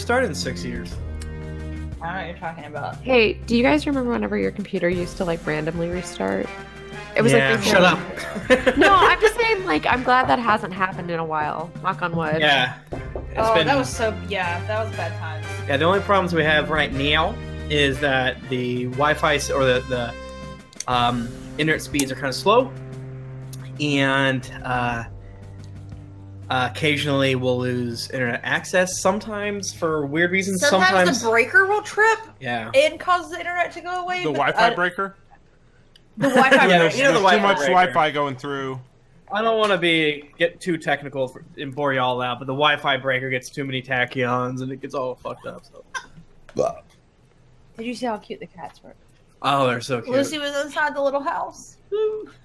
restarted in 6 years. I don't know what you're talking about. Hey, do you guys remember whenever your computer used to like randomly restart? It was Yeah, like shut up. No, I'm just saying, like, I'm glad that hasn't happened in a while. Knock on wood. Yeah. That was that was bad times. Yeah, the only problems we have right now is that the Wi-Fi or the internet speeds are kind of slow, and occasionally we'll lose internet access. Sometimes for weird reasons. Sometimes the breaker will trip. Yeah. And cause the internet to go away. The Wi-Fi breaker. The Wi-Fi Yeah, breaker. you know the There's too Wi-Fi much breaker. Wi-Fi going through. I don't want to get too technical and bore you all out, but the Wi-Fi breaker gets too many tachyons and it gets all fucked up. So. Did you see how cute the cats were? Oh, they're so cute. Lucy was inside the little house.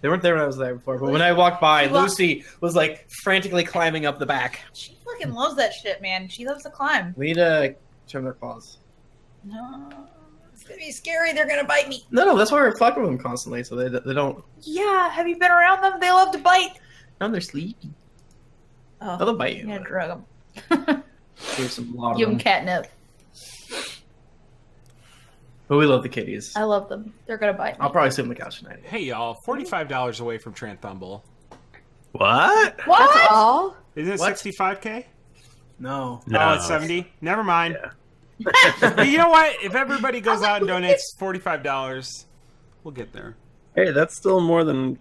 They weren't there when I was there before, but when I walked by, She wa- Lucy was like frantically climbing up the back. She fucking loves that shit, man. She loves to climb. We need to trim their paws. No, it's gonna be scary. They're gonna bite me. No, that's why we're fucking with them constantly, so they don't. Yeah, have you been around them? They love to bite. No, they're sleepy. Oh, They'll bite you. yeah, drug them. There's some lot of Give them them. catnip. But we love the kitties. I love them. They're gonna bite me. I'll probably sit on the couch tonight. Hey y'all, $45 away from Tranthumble. What? What? That's all? Isn't it What? 65K? No. Oh, it's 70. Never mind. But you know what? If everybody goes out and donates $45, we'll get there. Hey, that's still more than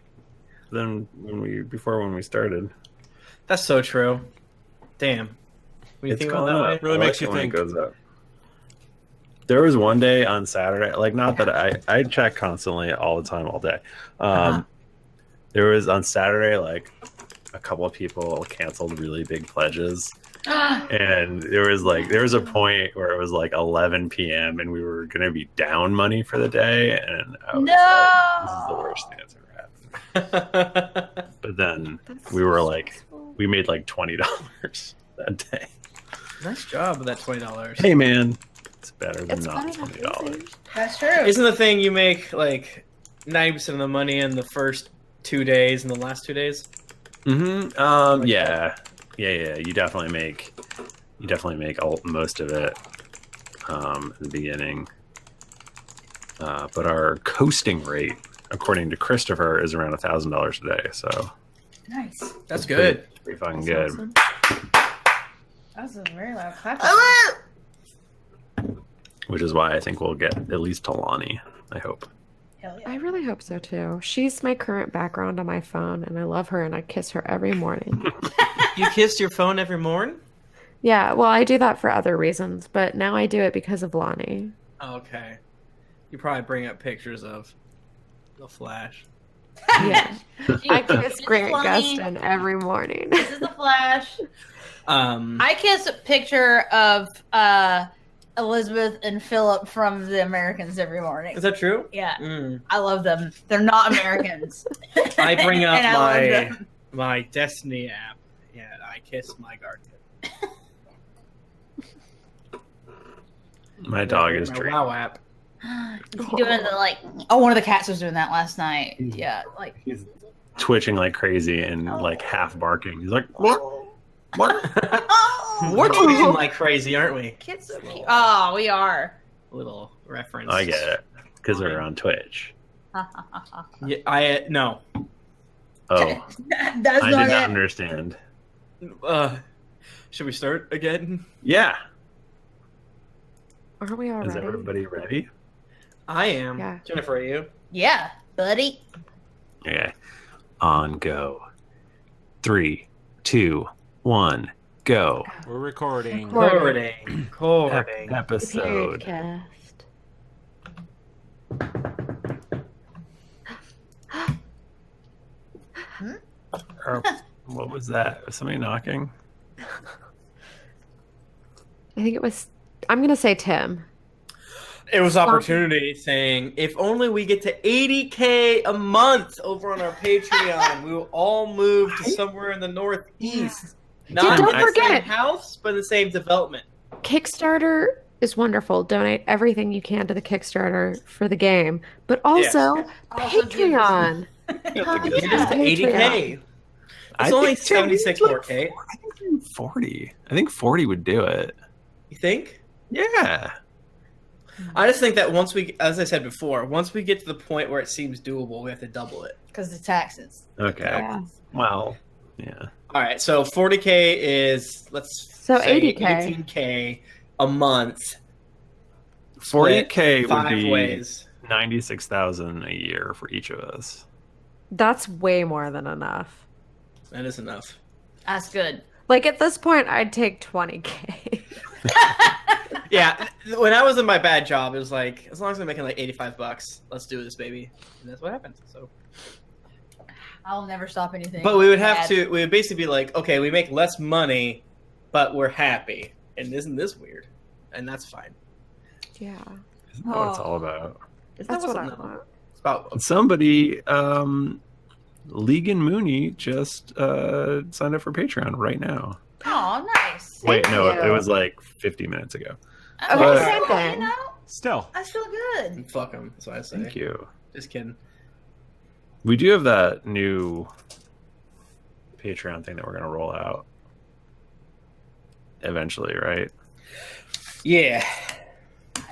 when we started. That's so true. Damn. When you think about it that way. Really I makes like you it when it think. goes up. There was one day on Saturday, like not that I check constantly all the time, all day. There was on Saturday, like a couple of people canceled really big pledges. And there was a point where it was like 11 p.m. and we were going to be down money for the day. And I was like, this is the worst thing that's ever happened. But then we were like, we made like $20 that day. Nice job with that $20. Hey, man. It's better than It's not better than $20. That's true. Isn't the thing you make like 90% of the money in the first 2 days and the last 2 days? Mm-hmm. Yeah. You definitely make most of it in the beginning. But our coasting rate, according to Christopher, is around $1,000 a day. So Nice. That's good. pretty fucking good. Awesome. That was a very loud clap. Which is why I think we'll get at least to Lahni. I hope. Hell yeah. I really hope so too. She's my current background on my phone, and I love her, and I kiss her every morning. You kissed your phone every morning? Yeah, well, I do that for other reasons, but now I do it because of Lahni. Okay. You probably bring up pictures of the Flash. Yeah, I kiss This is Grant funny. Gustin every morning. This is the Flash. Um, I kiss a picture of Elizabeth and Philip from The Americans every morning. is that true? Yeah, Mm. I love them. They're not Americans. I bring up And I love them. my Destiny app. Yeah, I kiss my garden. My dog is My dreaming. WoW app. Is he doing the like? Oh, one of the cats was doing that last night. Yeah, like. He's twitching like crazy and like half barking. He's like, what? Oh, We're tweeting like crazy, aren't we? kids are cute. Oh, we are. Little reference. I get it because we're on Twitch. Yeah, no. Oh, That's I not did not it. understand. Should we start again? Yeah. Aren't we already? Is everybody ready? I am. Yeah. Jennifer, are you? Yeah, buddy. Okay. On go. 3, 2, 1, go. We're recording. Recording. Recording. Episode. Cast. Or, what was that? Was somebody knocking? I think it was. I'm gonna say Tim. It was opportunity saying, if only we get to 80K a month over on our Patreon, we will all move to somewhere in the Northeast. Not don't in the forget. same house, but in the same development. Kickstarter is wonderful. Donate everything you can to the Kickstarter for the game, but also Also Patreon. Get us to 80K. I It's only think 76 more K. I think 40. I think 40 would do it. You think? Yeah. I just think that once we, as I said before, once we get to the point where it seems doable, we have to double it. Because the taxes. Okay. Yeah. Well, yeah. All right, so 40K is, So say 80K. 18K a month. 40K would five be ways. 96,000 a year for each of us. That's way more than enough. That is enough. That's good. Like at this point, I'd take 20K. Yeah, when I was in my bad job, it was like, as long as I'm making like $85, let's do this, baby. And that's what happened. So, I'll never stop anything. but we would have bad. to. We would basically be like, okay, we make less money, but we're happy. And isn't this weird? And that's fine. Yeah. Isn't that what it's all about? It's That's not what I what's- want. It's about Somebody, Legan Mooney just signed up for Patreon right now. Oh, nice. Wait, no, you. it was like 50 minutes ago. Okay, But- same thing. You know, Still. I feel good. fuck them. That's what I say. Thank you. Just kidding. We do have that new Patreon thing that we're going to roll out eventually, right? Yeah.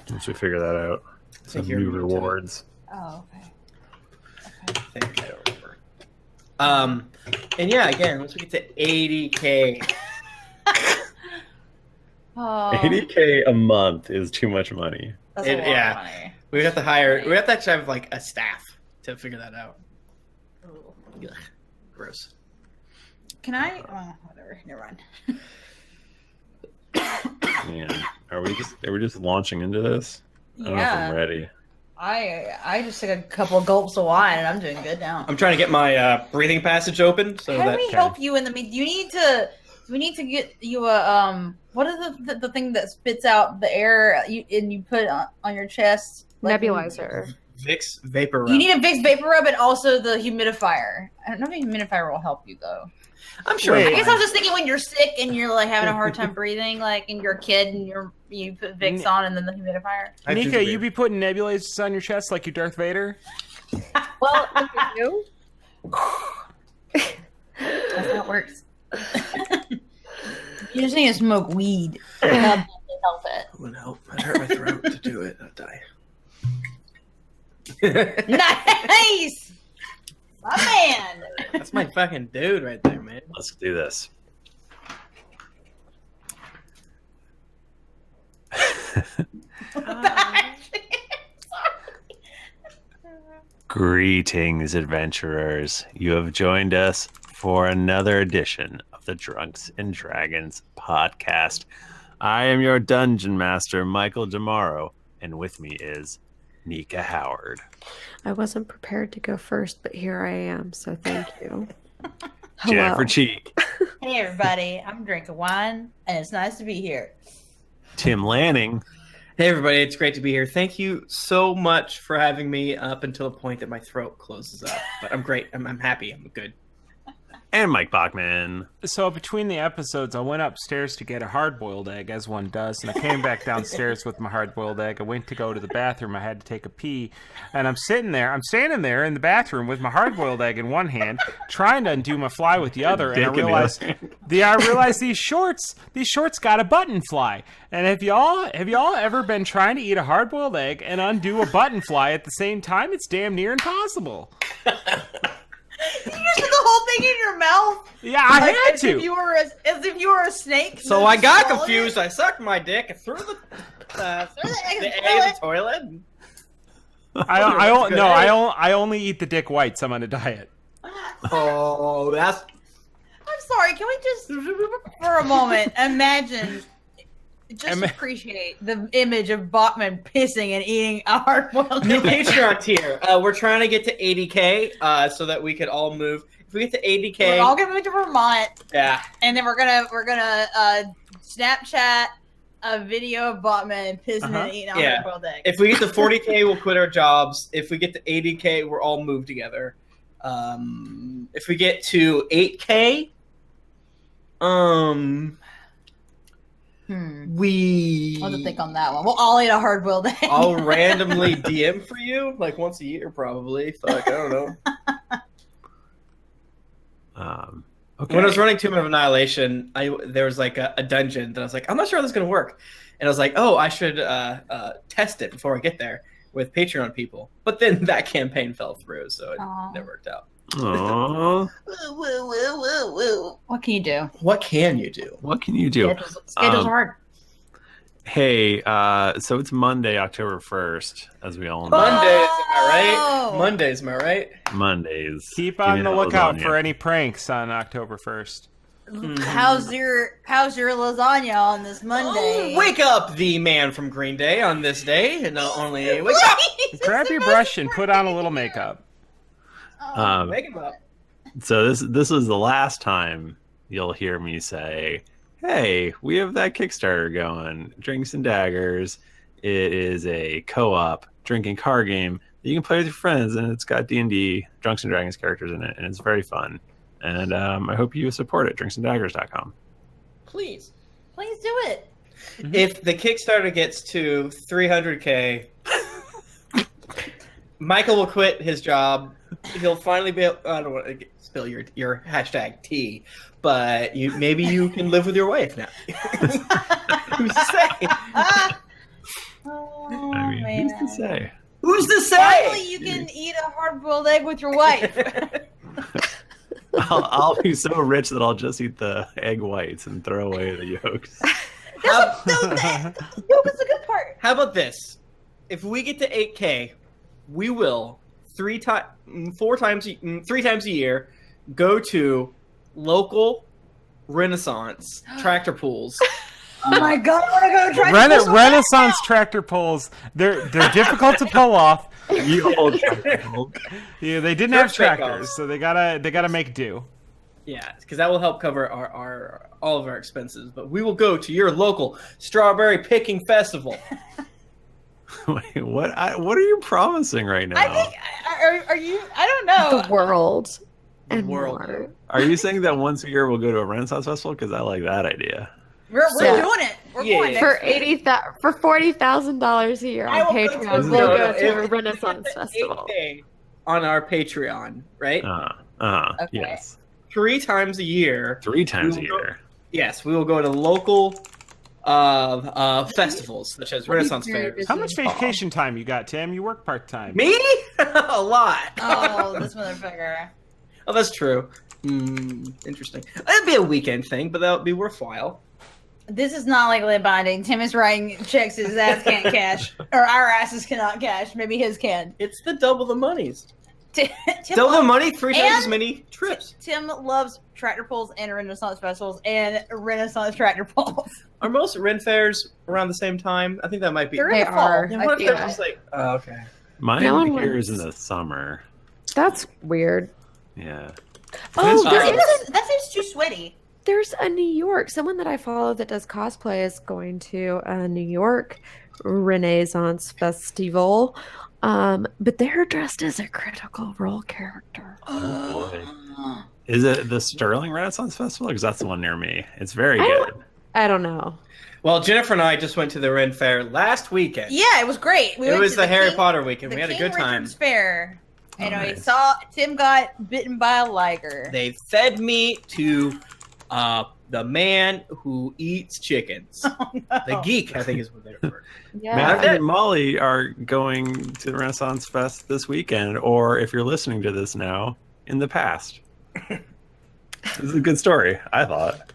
Once we figure that out. Some you're new new to it. rewards. Oh, okay. I think I don't remember. And yeah, again, once we get to 80K, Oh, 80K a month is too much money. that's a lot yeah. of money. we have to hire. We have to actually have like a staff to figure that out. Ooh. Ugh, gross. Can I? Oh, whatever. Never mind. Man, are we just launching into this? I don't know if I'm Yeah. ready. I just took a couple of gulps of wine and I'm doing good now. I'm trying to get my breathing passage open so How that do we help you in the mean? We need to get you a what is the thing that spits out the air and you put on your chest? Nebulizer. Vicks vapor rub. You need a Vicks vapor rub and also the humidifier. I don't know if the humidifier will help you though. I'm sure. Wait. I guess I was just thinking when you're sick and you're like having a hard time breathing, like and you're a kid and you put Vicks on and then the humidifier. I do Nika, agree. you be putting nebulizers on your chest like you Darth Vader? Well, you That's how it works. You just need to smoke weed. That'll help it. It wouldn't help. I'd hurt my throat to do it. I'd die. Nice, my man. That's my fucking dude right there, man. Let's do this. Greetings, adventurers. You have joined us for another edition of the Drunks and Dragons podcast. I am your dungeon master, Michael DiMauro, and with me is Nika Howard. I wasn't prepared to go first, but here I am, so thank you. Jennifer Cheek, Hey everybody, I'm drinking wine and it's nice to be here. Tim Lanning, Hey everybody, it's great to be here. Thank you so much for having me up until the point that my throat closes up. But I'm great. I'm happy. I'm good. and Mike Bachmann. So between the episodes, I went upstairs to get a hard-boiled egg, as one does, and I came back downstairs with my hard-boiled egg. I went to go to the bathroom. I had to take a pee, and I'm standing there in the bathroom with my hard-boiled egg in one hand, trying to undo my fly with the other, and Dick I in the realized other. these shorts got a button fly. And have y'all ever been trying to eat a hard-boiled egg and undo a button fly at the same time? It's damn near impossible. You just put the whole thing in your mouth. Yeah, I Like, had as to. if you were a snake. So I got confused. I sucked my dick and threw the egg in the toilet. I only eat the dick whites. I'm on a diet. Oh, that's I'm sorry. Can we just, for a moment, appreciate the image of Bachmann pissing and eating a hard-boiled new egg. Patreon tier. We're trying to get to 80K so that we could all move. If we get to 80K, We're all gonna move to Vermont, yeah. and then we're gonna Snapchat a video of Bachmann pissing and eating a Yeah. hard-boiled egg. If we get to 40K, we'll quit our jobs. If we get to 80K, we're all moved together. If we get to 8K, we I'll have to think on that one. We'll all eat a hard-boiled egg. I'll randomly DM for you like once a year, probably. Fuck, I don't know. Okay. When I was running Tomb of Annihilation, there was like a dungeon that I was like, I'm not sure how this is going to work. And I was like, oh, I should test it before I get there with Patreon people. But then that campaign fell through, so it never worked out. Aww. What can you do? What can you do? What can you do? Schedule's hard. Hey, so it's Monday, October 1st, as we all know. Mondays, am I right? Mondays, am I right? Mondays. Keep Give me on the that lookout lasagna. for any pranks on October 1st. How's your lasagna on this Monday? Oh, wake up, the man from Green Day on this day, and not only wake up, Grab your brush and put on a little makeup. wake him up. So this is the last time you'll hear me say, hey, we have that Kickstarter going, Drinks and Daggers. It is a co-op drinking card game that you can play with your friends, and it's got D&D, Drunks and Dragons characters in it, and it's very fun. And I hope you support it, drinksanddaggers.com. Please. Please do it. If the Kickstarter gets to 300K, Michael will quit his job. He'll finally be able, I don't want to spill your hashtag tea, but maybe you can live with your wife now. Who's to say? Oh, I mean, man. who's to say? Who's to say? Finally, you can eat a hard-boiled egg with your wife. I'll be so rich that I'll just eat the egg whites and throw away the yolks. Yolk is the good part. How about this? If we get to 8K, we will 3 times a year go to local Renaissance tractor pools. Oh my god, I want to go try this Renaissance tractor pulls. They're difficult to pull off. You old Yeah, they didn't They're have fake tractors, offs. so they gotta make do. Yeah, because that will help cover our all of our expenses. But we will go to your local strawberry picking festival. Wait, what are you promising right now? I think, are you, I don't know. The world. The And world. more. Are you saying that once a year we'll go to a Renaissance festival? Because I like that idea. We're Yeah. doing it. We're Yeah. going For next for $40,000 a year I on will go to Patreon, the we'll world. go to a If- Renaissance festival. 8K on our Patreon, right? Okay. Yes. 3 times a year. 3 times a We will year. Yes, we will go to local festivals such as Renaissance fairs. How much vacation time you got, Tim? You work part-time. Me? A lot. Oh, this motherfucker. Oh, that's true. Interesting. It'd be a weekend thing, but that would be worthwhile. This is not legally binding. Tim is writing checks his ass can't cash. Or our asses cannot cash. Maybe his can. It's the double the monies. Tim Double the loves- money, 3 times as and- many trips. Tim loves tractor pulls and Renaissance festivals and Renaissance tractor pulls. Are most Ren fairs around the same time? I think that might be. They're in They the fall. are. Yeah, what if they're Yeah. just like, oh, okay. Mine No one here is in wins. the summer. That's weird. Yeah. Oh, there Uh, is That seems too sweaty. There's a New York. Someone that I follow that does cosplay is going to a New York Renaissance festival. But they're dressed as a Critical Role character. Oh, boy. Is it the Sterling Renaissance Festival? Because that's the one near me. It's very I good. I don't know. Well, Jennifer and I just went to the Ren Fair last weekend. Yeah, it was great. We It went was to the Harry King- Potter weekend. the We had a King good time. Richard's Fair. Oh, And I nice. saw Tim got bitten by a liger. They fed me to the man who eats chickens. The geek, I think, is what they're for. Yeah. Matthew and Molly are going to the Renaissance Fest this weekend, or if you're listening to this now, in the past. This is a good story, I thought.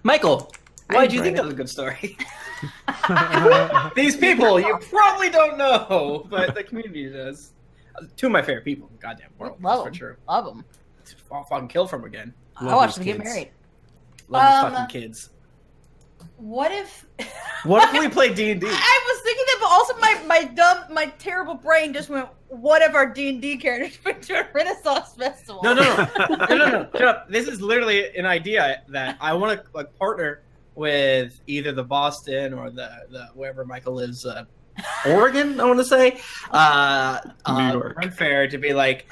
Michael, why do you enjoyed think that was a good story? These people you probably don't know, but the community does. 2 of my favorite people in the goddamn world. Love That's for them. sure. Love them. I'll fucking kill from again. I watched them these get kids. married. Love these fucking kids. What if What if we play D&D? I was thinking that, but also my terrible brain just went, what if our D&D characters went to a Renaissance festival? No. Shut up. This is literally an idea that I want to partner with either the Boston or the wherever Michael lives, Oregon, I want to say, New York. Ren Fair, to be like,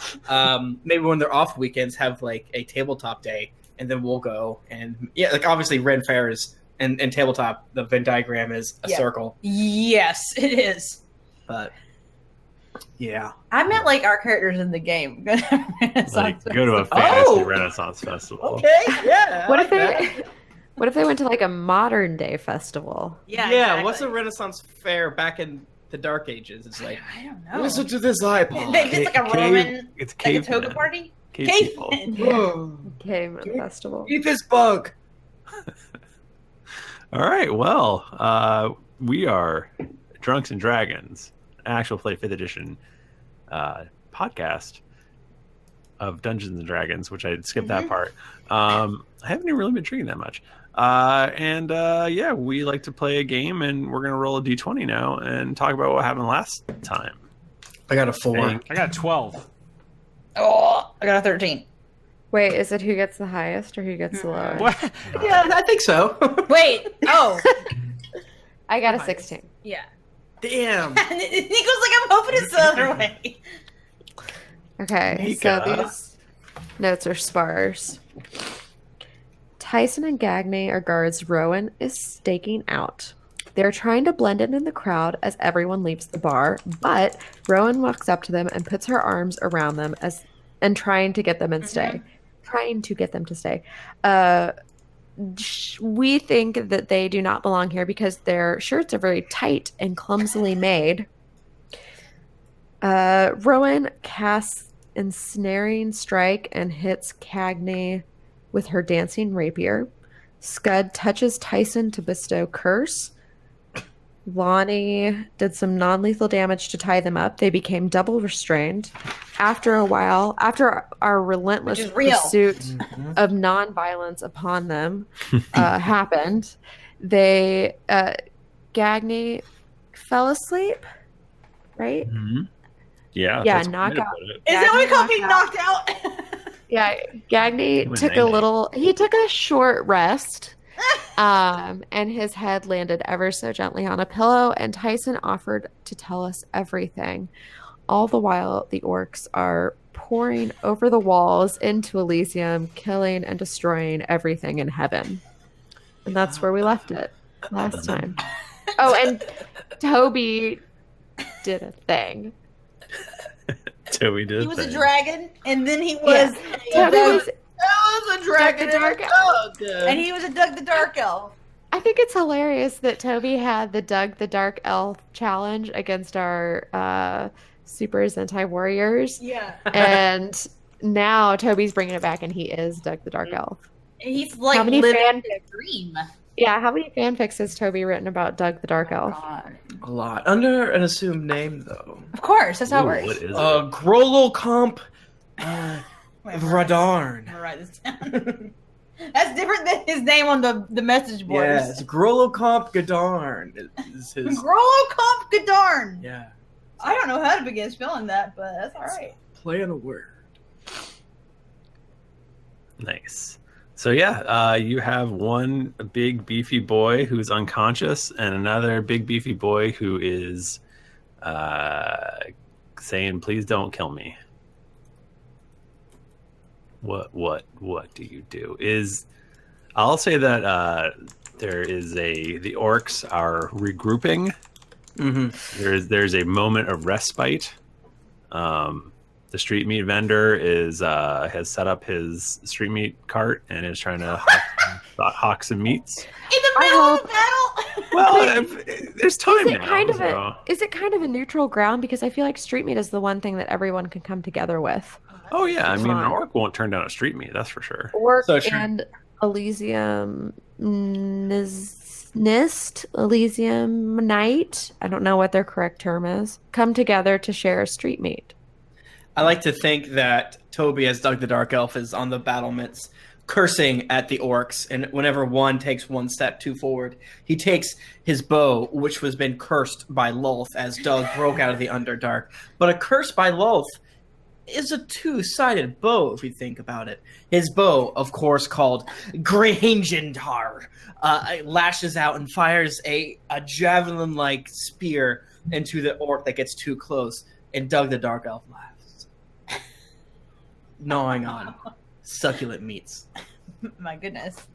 maybe when they're off weekends, have like a tabletop day, and then we'll go and like obviously Ren Fair is and tabletop, the Venn diagram is a Yeah. circle, Yes, it is. but Yeah. I meant like our characters in the game. Like go to a fantasy Renaissance festival. Okay. Yeah. I What like if they? that. What if they went to like a modern day festival? Yeah. Yeah. What's a exactly. Renaissance fair back in the Dark Ages? It's like, I don't know. listen to this iPod. It's like a Roman, It's like a cave. toga party. Cave people. Whoa. Caveman festival. Eat this bug. All right. Well, we are Drunks and Dragons, actual play 5th edition podcast of Dungeons and Dragons, which I skipped that part. I haven't even really been drinking that much. Yeah, we like to play a game, and we're gonna roll a d20 now and talk about what happened last time. I got a 4. Dang. I got 12. Oh, I got a 13. Wait, is it who gets the highest or who gets the lowest? What? Yeah, I think so. Wait. Oh. I got a 16. Yeah. Damn. Nico's like, I'm hoping it's the other way. Okay, Nika. so these notes are sparse. Tyson and Gagney are guards Rowan is staking out. They're trying to blend in the crowd as everyone leaves the bar, but Rowan walks up to them and puts her arms around them and trying to get them to stay. Trying to get them to stay. We think that they do not belong here because their shirts are very tight and clumsily made. Rowan casts Ensnaring Strike and hits Cagney with her dancing rapier. Skud touches Tyson to bestow Curse. Lahni did some non-lethal damage to tie them up. They became double restrained. After a while, after our relentless Which is real. pursuit of non-violence upon them happened, they Gagney fell asleep, right? Mm-hmm. Yeah. Yeah, that's a good way to knockout. put it. Is that what we call Gagney being knocked out? Yeah, Gagney went took a 90. little. He took a short rest, and his head landed ever so gently on a pillow. And Tyson offered to tell us everything. All the while, the orcs are pouring over the walls into Elysium, killing and destroying everything in heaven. And that's where we left it last time. Oh, and Toby did a thing. Toby did. He was a thing. dragon, and then he was Toby was. That was a dragon Doug the and a Dark dog. and he was a Doug the Dark Elf. I think it's hilarious that Toby had the Doug the Dark Elf challenge against our Super Sentai Warriors. Yeah. And now Toby's bringing it back and he is Doug the Dark Elf. And he's like How many living fan- a dream. Yeah, how many fanfics has Toby written about Doug the Dark Elf? God. A lot. Under an assumed name, though. Of course, that's how Ooh, it what works. is it? Grollo Comp Wait, Radarn. I'm gonna write this down. That's different than his name on the message boards. Yes, Grollo Comp Gadarn is his. Grollo Comp Gadarn. Yeah, I don't know how to begin spelling that, but that's all right. play on a word. Nice. So yeah, you have one big beefy boy who's unconscious, and another big beefy boy who is saying, "Please don't kill me." What do you do? I'll say that the orcs are regrouping. Mm-hmm. There's a moment of respite. The street meat vendor has set up his street meat cart and is trying to hawk some meats. In the middle of the battle. Well, there's time Is it now. kind of so- is it kind of a neutral ground? Because I feel like street meat is the one thing that everyone can come together with. Oh yeah, I mean, an Fine. orc won't turn down a street meat. That's for sure. Orc So true. and Elysium Nist, Elysium Night, I don't know what their correct term is, come together to share a street meat. I like to think that Toby, as Doug the Dark Elf, is on the battlements cursing at the orcs, and whenever one takes one step too forward, he takes his bow, which has been cursed by Lulth as Doug broke out of the Underdark. But a curse by Lulth is a two-sided bow, if you think about it. His bow, of course, called Grangendar, lashes out and fires a javelin-like spear into the orc that gets too close, and Doug the Dark Elf laughs, gnawing on succulent meats. My goodness.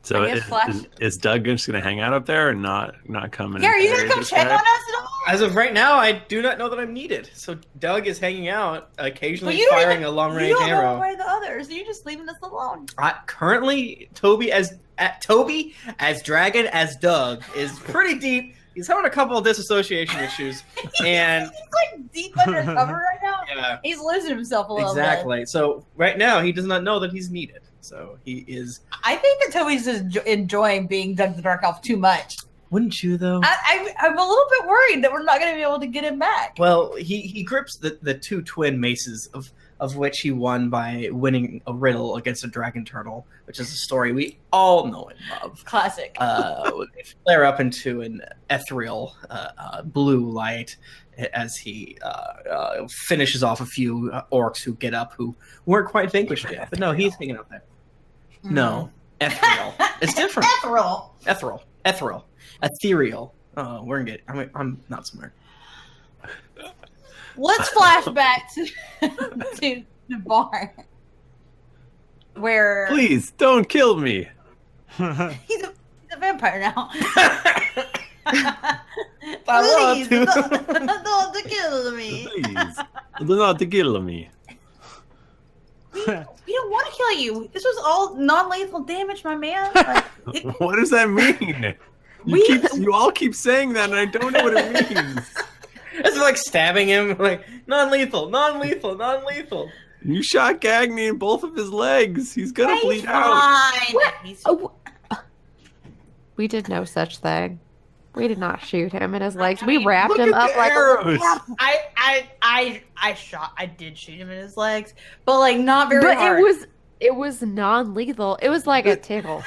So I guess Flash- is Doug just gonna hang out up there and not come in? Yeah, are you gonna and come this check guy? on us at all? As of right now, I do not know that I'm needed. So Doug is hanging out, occasionally But firing a long-range You don't arrow. know where the others. You're just leaving us alone. Currently, Toby as Dragon as Doug is pretty deep. He's having a couple of disassociation issues, and He's like deep undercover right now. yeah, He's losing himself a little bit. exactly. So right now, he does not know that he's needed. So he is. I think that Toby's just enjoying being Doug the Dark Elf too much. Wouldn't you though? I'm a little bit worried that we're not going to be able to get him back. Well, he grips the two twin maces of which he won by winning a riddle against a dragon turtle, which is a story we all know and love. Classic. They flare up into an ethereal blue light as he finishes off a few orcs who get up who weren't quite vanquished yet. But no, he's hanging out there. No, ethereal. It's different. Ethereal. Oh, we're gonna get. I'm not smart. Let's flash back to the bar where Please don't kill me. he's a vampire now. I want Please, to. don't kill me. Please, do not kill me. We don't want to kill you. This was all non-lethal damage, my man. Like, What does that mean? You all keep saying that, and I don't know what it means. It's like stabbing him, like non-lethal. You shot Gagny in both of his legs. He's gonna bleed out. He's We did no such thing. We did not shoot him in his legs. We mean, wrapped Look him at up the like arrows. I did shoot him in his legs, but like not very But hard. it was non-lethal. It was like a tickle.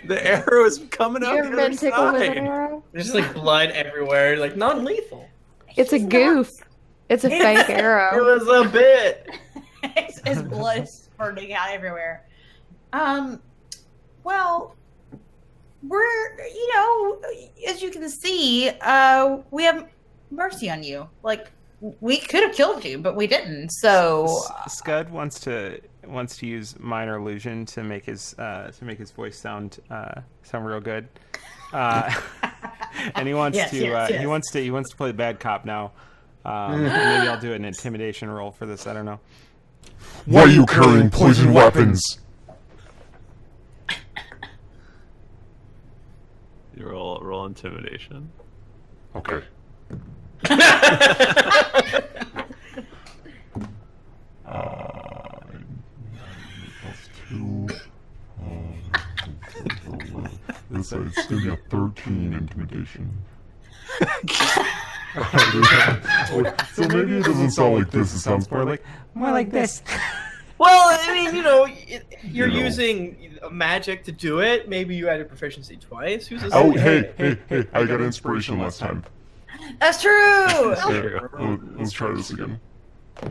The arrow is coming You out ever the been other tickled with an side. arrow? There's just like blood everywhere, like non-lethal. It's a goof. It's a fake It arrow. was a bit. his blood is spurting out everywhere. Well, we're as you can see, we have mercy on you. Like we could have killed you, but we didn't. So Skud wants to use minor illusion to make his voice sound real good, and he wants he wants to play bad cop now. Maybe I'll do an intimidation roll for this. I don't know. Why are you carrying poison weapons? You roll intimidation. Okay. +2. It's going to be a 13 intimidation. So maybe it doesn't sound like this. It sounds more like this. Well, I mean, you're using magic to do it. Maybe you added proficiency twice. Who's Oh, hey! I got inspiration last time. that's true. Here, let's try this again.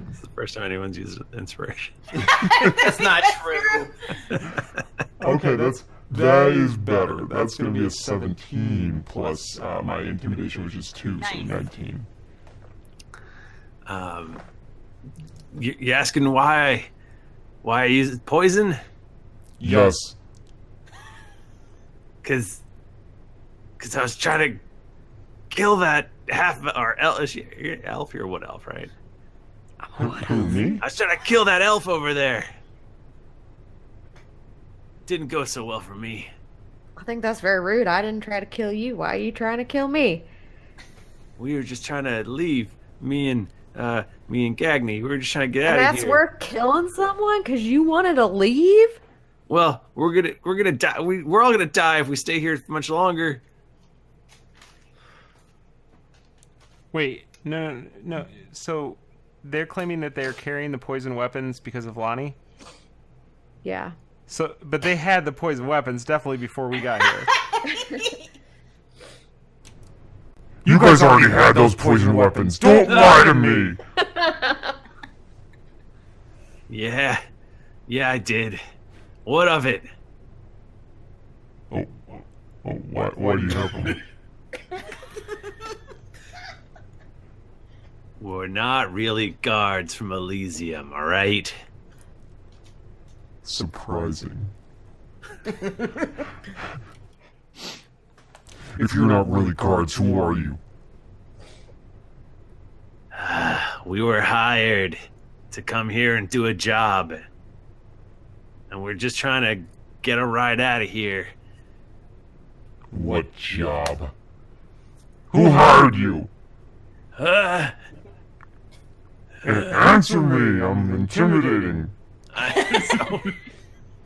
It's the first time anyone's used inspiration. That's not true. Okay, that is better. That's going to be a 17 plus my intimidation, which is 2, so 19. You asking why I use poison? Yes. Because I was trying to kill that elf. You're a wood elf, right? Who, me? I was trying to kill that elf over there. Didn't go so well for me. I think that's very rude. I didn't try to kill you. Why are you trying to kill me? We were just trying to leave. Me and Gagny. We were just trying to get out And of that's here. worth killing someone because you wanted to leave? Well, we're gonna die. We're all gonna die if we stay here much longer. Wait, no. So they're claiming that they're carrying the poison weapons because of Lahni? Yeah. So, but they had the poison weapons definitely before we got here. You guys already had those poison weapons. Don't lie to me. Yeah, I did. What of it? Oh, why do you have them? We're not really guards from Elysium, all right? Surprising. If you're not really guards, who are you? We were hired to come here and do a job. And we're just trying to get a ride out of here. What job? Who hired you? Answer me, I'm intimidating. I'm so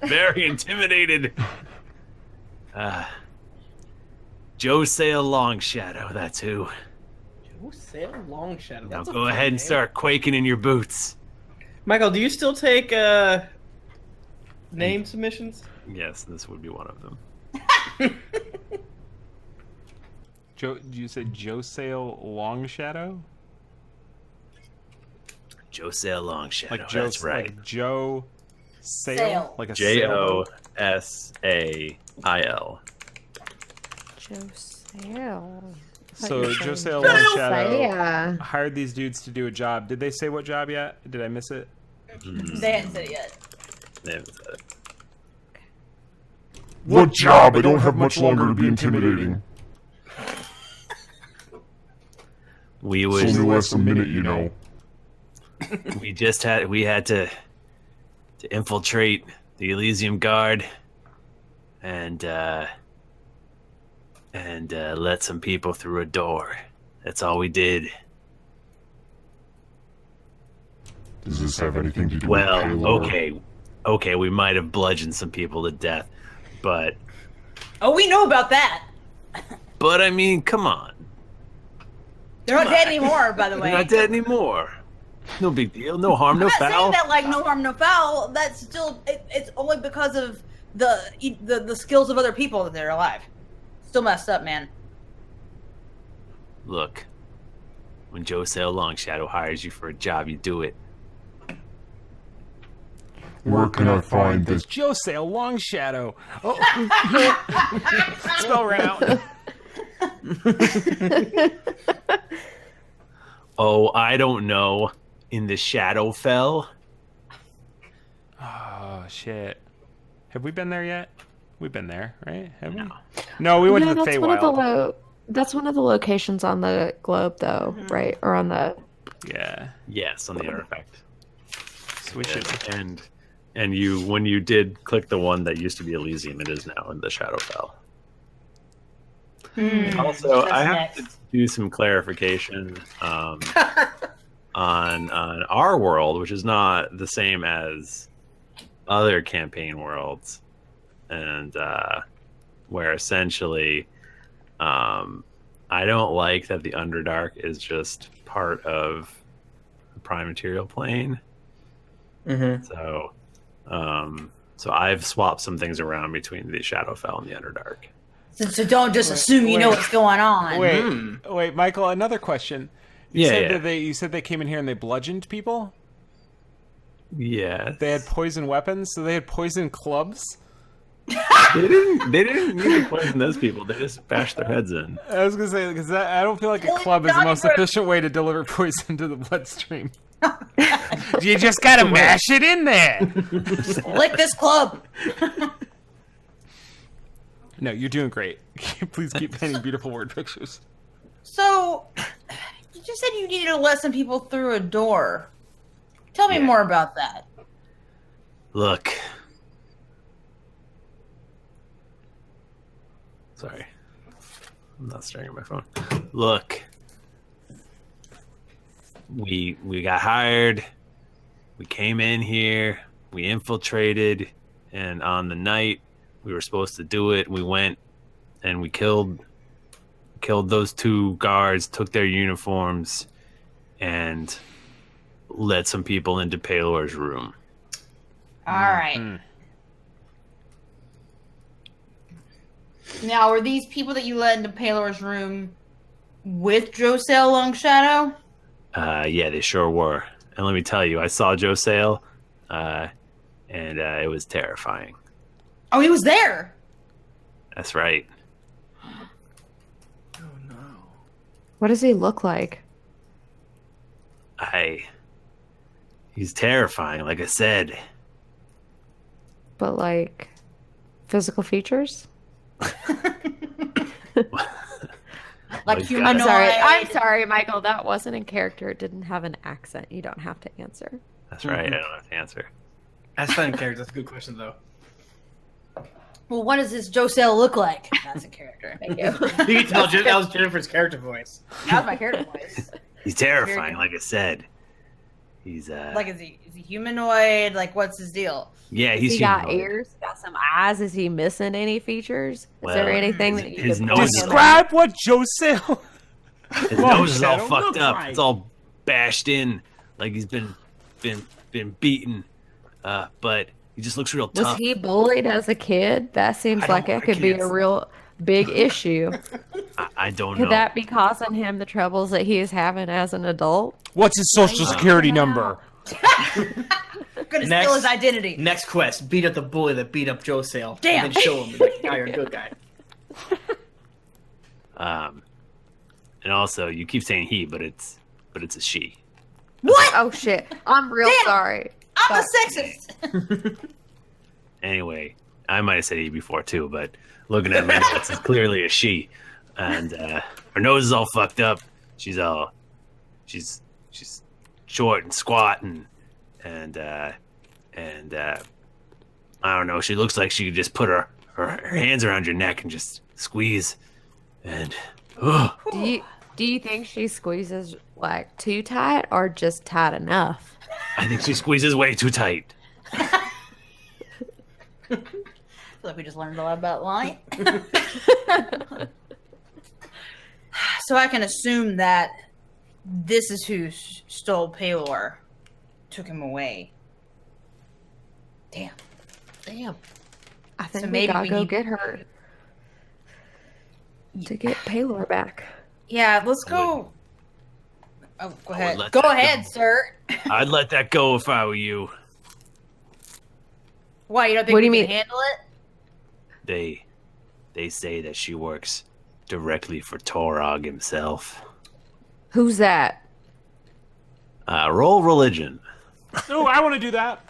very intimidated. Joe Sale Longshadow, that's who. Joe Sale Longshadow. Now That's a go fun ahead and name. start quaking in your boots. Michael, do you still take name submissions? Yes, this would be one of them. You said Joe Sale Longshadow? Joe Sale Longshadow, Like Joe, that's right. Like Joe Sale? Sale. Like a Josail. Joe Sale. So Joe Sale Sale. Longshadow hired these dudes to do a job. Did they say what job yet? Did I miss it? They hadn't said it yet. They haven't said it. What job? I don't have much longer to be intimidating. We It's was only less a minute, you know. we had to infiltrate the Elysium Guard and let some people through a door. That's all we did. Does this have anything to do with Well, Paylor? okay, we might have bludgeoned some people to death, but Oh, we know about that. I mean, come on. They're not dead anymore, by the way. They're not dead anymore. No big deal. No harm, no I'm not foul. saying that like no harm, no foul. That's still it's only because of the skills of other people that they're alive. Still messed up, man. Look, when Joe Sale Longshadow hires you for a job, you do it. Where can I find this? Joe Sale Longshadow. Oh. Spell ran out. Oh, I don't know. In the Shadowfell? Oh, shit. Have we been there yet? We've been there, right? Have we? No. No, we went Yeah, to the that's one of the Feywild. that's one of the locations on the globe, though, right? Or on the Yeah. Yes, on the artifact. So we should. And you, when you did click the one that used to be Elysium, it is now in the Shadowfell. Also, I have to do some clarification on our world, which is not the same as other campaign worlds, and where essentially I don't like that the Underdark is just part of the Prime Material plane. Mm-hmm. So I've swapped some things around between the Shadowfell and the Underdark. So don't just assume you know what's going on. Wait, Michael. Another question. You said they came in here and they bludgeoned people. Yeah, They had poison weapons, so they had poison clubs. They didn't need to poison those people. They just bashed their heads in. I was gonna say because I don't feel like a club is the most efficient way to deliver poison to the bloodstream. You just gotta mash it in there. Lick this club. No, you're doing great. Please keep painting beautiful word pictures. So, you just said you needed to let some people through a door. Tell me more about that. Look. Sorry. I'm not staring at my phone. Look. We got hired. We came in here. We infiltrated. And on the night we were supposed to do it, we went and we killed those two guards, took their uniforms, and let some people into Paylor's room. All right. Now, were these people that you let into Paylor's room with Joe Sale Longshadow? Yeah, they sure were. And let me tell you, I saw Joe Sale, and it was terrifying. Oh, he was there. That's right. Oh no. what does he look like? He's terrifying, like I said. But like physical features? Like God. humanoid. I'm sorry, Michael. That wasn't in character. It didn't have an accent. You don't have to answer. That's right. I don't have to answer. That's not in character. That's a good question, though. Well, what does this Josel look like? That's a character. Thank you. You can tell that was Jennifer's character voice. That was my character voice. He's terrifying, like I said. He's Like, is he humanoid? Like, what's his deal? yeah, he's He got humanoid. ears, got some eyes. Is he missing any features? Well, is there anything that you his could nose point is- him Describe what Josel. His nose is all Shadow fucked looks up. like. It's all bashed in, like he's been beaten. But he just looks real Was tough. he bullied as a kid? That seems I don't like it like could be kids. a real big issue. I don't know. Could that be causing him the troubles that he is having as an adult? What's his social security number? Gonna Next. steal his identity. Next quest: beat up the bully that beat up Joe Sale. Damn. And then show him like, now you're a good guy. And also, you keep saying he, but it's a she. What? Oh shit! I'm real Damn. sorry. I'm a sexist. Anyway, I might have said he before too, but looking at my notes, it's clearly a she. And her nose is all fucked up. She's short and squat and I don't know. She looks like she could just put her hands around your neck and just squeeze. And Do you think she squeezes like too tight or just tight enough? I think she squeezes way too tight. I feel like we just learned a lot about Lahni. So I can assume that this is who stole Paylor, took him away. Damn. I think So we maybe gotta we go need- get her to get Paylor back. Yeah, let's go. Oh, go ahead. let Go that ahead, go. sir. I'd let that go if I were you. Why, you don't think What do we you can mean? handle it? They say that she works directly for Torog himself. Who's that? Roll religion. Oh, I want to do that.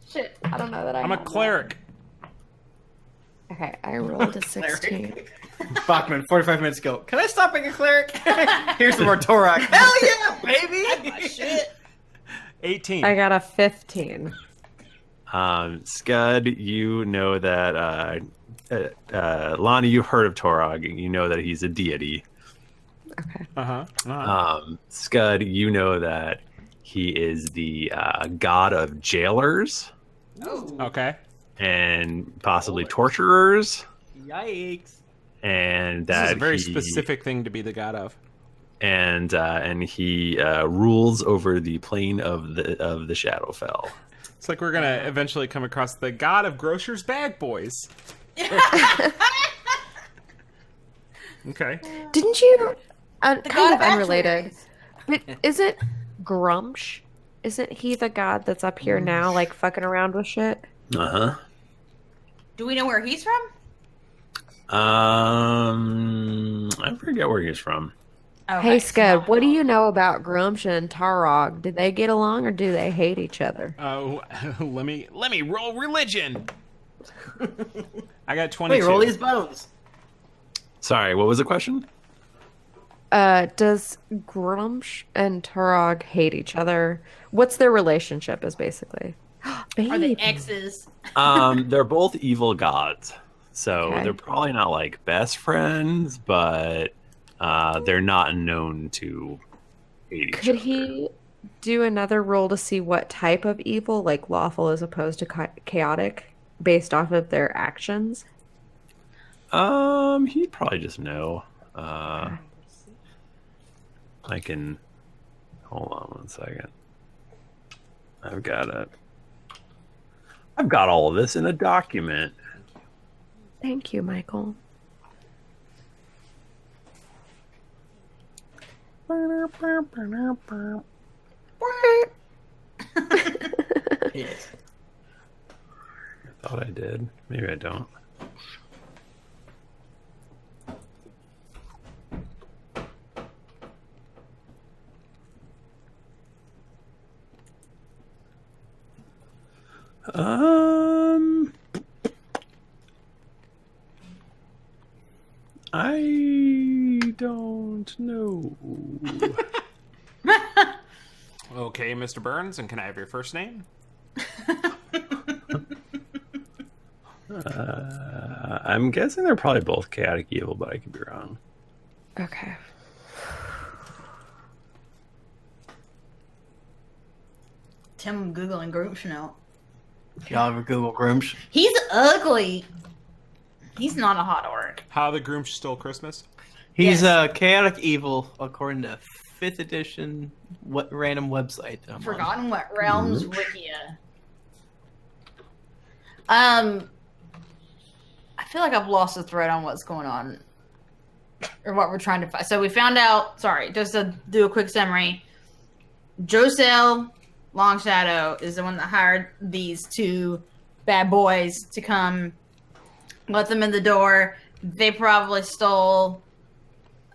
Shit, I don't know that I'm a cleric. Okay, I rolled a 16. Bachmann, 45 minutes ago. Can I stop being a cleric? Here's the word Torag. Hell yeah, baby! Shit. 18. I got a 15. Skud, you know that Lahni, you've heard of Torog. You know that he's a deity. Okay. Skud, you know that he is the god of jailers Okay. and possibly torturers, Yikes. and This is that a very he, specific thing to be the god of. and he rules over the plane of the Shadowfell. It's like we're gonna eventually come across the god of grocers bag boys. Okay. Didn't you? God Kind of of unrelated. But is it Grumsh? Isn't he the god that's up here now, like fucking around with shit? Do we know where he's from? I forget where he's from. Okay, Hey, so- Scud, what do you know about Grumsh and Tarog? Did they get along or do they hate each other? Oh, let me roll religion. I got 22. Wait, roll these bones. Sorry, what was the question? Does Grumsh and Tarog hate each other? What's their relationship is basically? Are they Baby. exes? They're both evil gods, so Okay. they're probably not like best friends, but they're not known to hate each Could other. he do another roll to see what type of evil, like lawful as opposed to chaotic, based off of their actions? He'd probably just know. I can hold on one second. I've got all of this in a document. Thank you, Michael. Yes. I thought I did. Maybe I don't. I don't don't know. Okay, Mr. Burns, and can I have your first name? I'm guessing they're probably both chaotic evil, but I could be wrong. Okay. Tim Googling Groomsh now. Y'all ever Google Groomsh? He's ugly. He's not a hot orc. How the Grinch Stole Christmas? He's Yes. chaotic evil according to 5th edition random website that I'm on. Forgotten What Realms Wikia. I feel like I've lost the thread on what's going on. Or what we're trying to find. So we found out, sorry, just to do a quick summary. Josel Longshadow is the one that hired these two bad boys to come let them in the door. They probably stole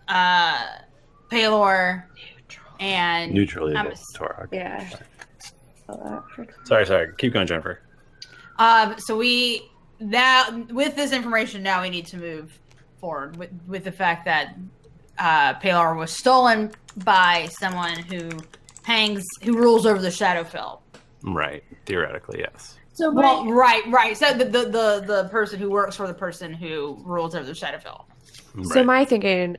Palor and Neutral evil, I'm Torok. Yeah. Sorry. Keep going, Jennifer. So we now with this information now we need to move forward with the fact that Palor was stolen by someone who rules over the Shadowfell. Right. Theoretically, yes. So Well, right. So the person who works for the person who rules over the Shadowfell. So Right. my thinking,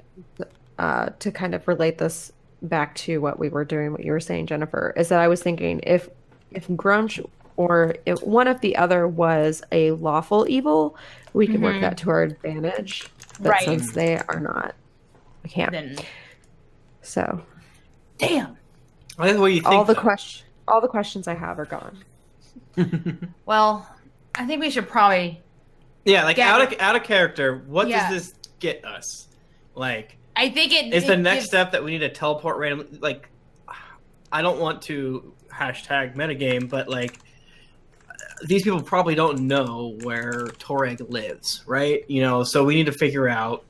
to kind of relate this back to what we were doing, what you were saying, Jennifer, is that I was thinking if Grunch or if one of the other was a lawful evil, we could work that to our advantage. But Right. since they are not, we can't. Then, So damn. That's what you think. all the questions I have are gone. Well, I think we should probably. Yeah, like Yeah. out of character. What Yeah. does this get us? Like, I think is the it next gives- step that we need to teleport randomly? Like, I don't want to hashtag metagame, but like, these people probably don't know where Toreg lives, right? You know, so we need to figure out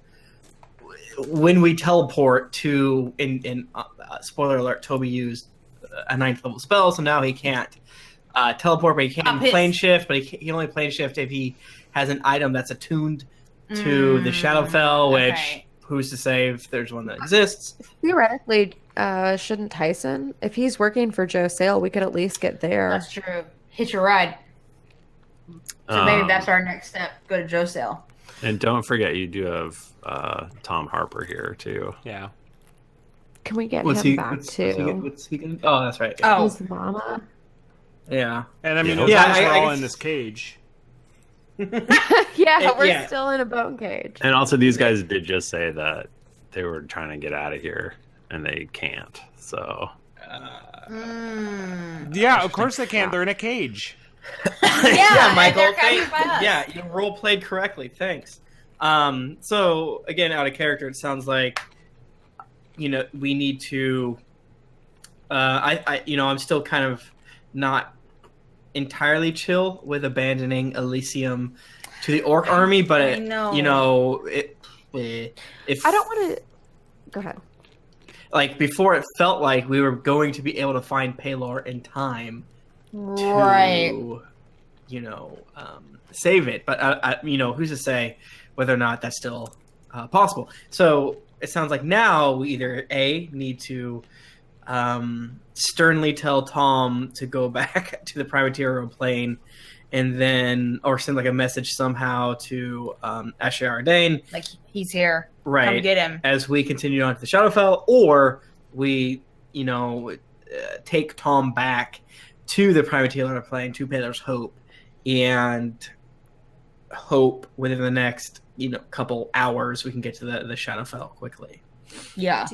when we teleport to. In spoiler alert, Toby used a 9th level spell, so now he can't teleport, but he can plane shift. But he can only plane shift if he has an item that's attuned to the Shadowfell, which okay. who's to say if there's one that exists? Theoretically, shouldn't Tyson, if he's working for Joe Sale, we could at least get there. That's true. Hitch a ride. So maybe that's our next step. Go to Joe Sale. And don't forget, you do have Tom Harper here too. Yeah. Can we get him back too? What's he gonna? Oh, that's right. Yeah. Oh, His mama. Yeah. And I mean, Yeah. as Yeah, long as we're I all guess- in this cage. Yeah, we're Yeah. still in a bone cage. And also, these guys did just say that they were trying to get out of here, and they can't. So Yeah, of course they can't. They're in a cage. Yeah, and Michael. they're captured by us. Yeah, you role played correctly. Thanks. So again, out of character, it sounds like we need to. I'm still kind of not entirely chill with abandoning Elysium to the Orc army, but I know. if I don't want to. Go ahead. like before, it felt like we were going to be able to find Palor in time Right. to, save it. But who's to say whether or not that's still possible? So it sounds like now we either need to sternly tell Tom to go back to the Privateer plane, and then or send like a message somehow to Asher Ardain, Like he's here. right? Come get him. As we continue on to the Shadowfell, or we, take Tom back to the Privateer plane, to Palor's Hope, and hope within the next, couple hours we can get to the Shadowfell quickly. Yeah.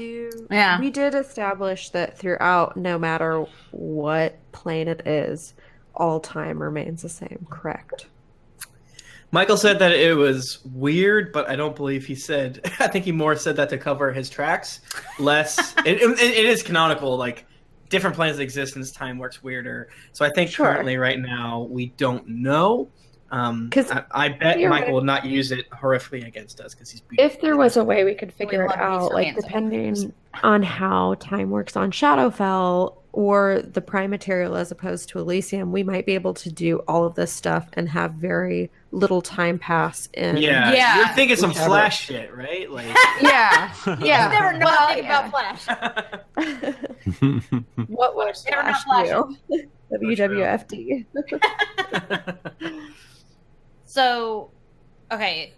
Yeah. We did establish that throughout, no matter what plane it is, all time remains the same, correct? Michael said that it was weird, but I don't believe he said. I think he more said that to cover his tracks. Less, it is canonical. Like different planes that exist in this time works weirder. So I think currently, right now, we don't know. Because I bet Michael will not use it horrifically against us because he's beautiful. If there was a way we could figure We it love these out, like handsome depending on how time works on Shadowfell or the Prime material as opposed to Elysium, we might be able to do all of this stuff and have very little time pass in. Yeah. You're thinking some Whichever. Flash shit, right? Like, Yeah. You Yeah. never know Well, anything yeah. about Flash. What would They're not Flash do? WWFD. So, okay,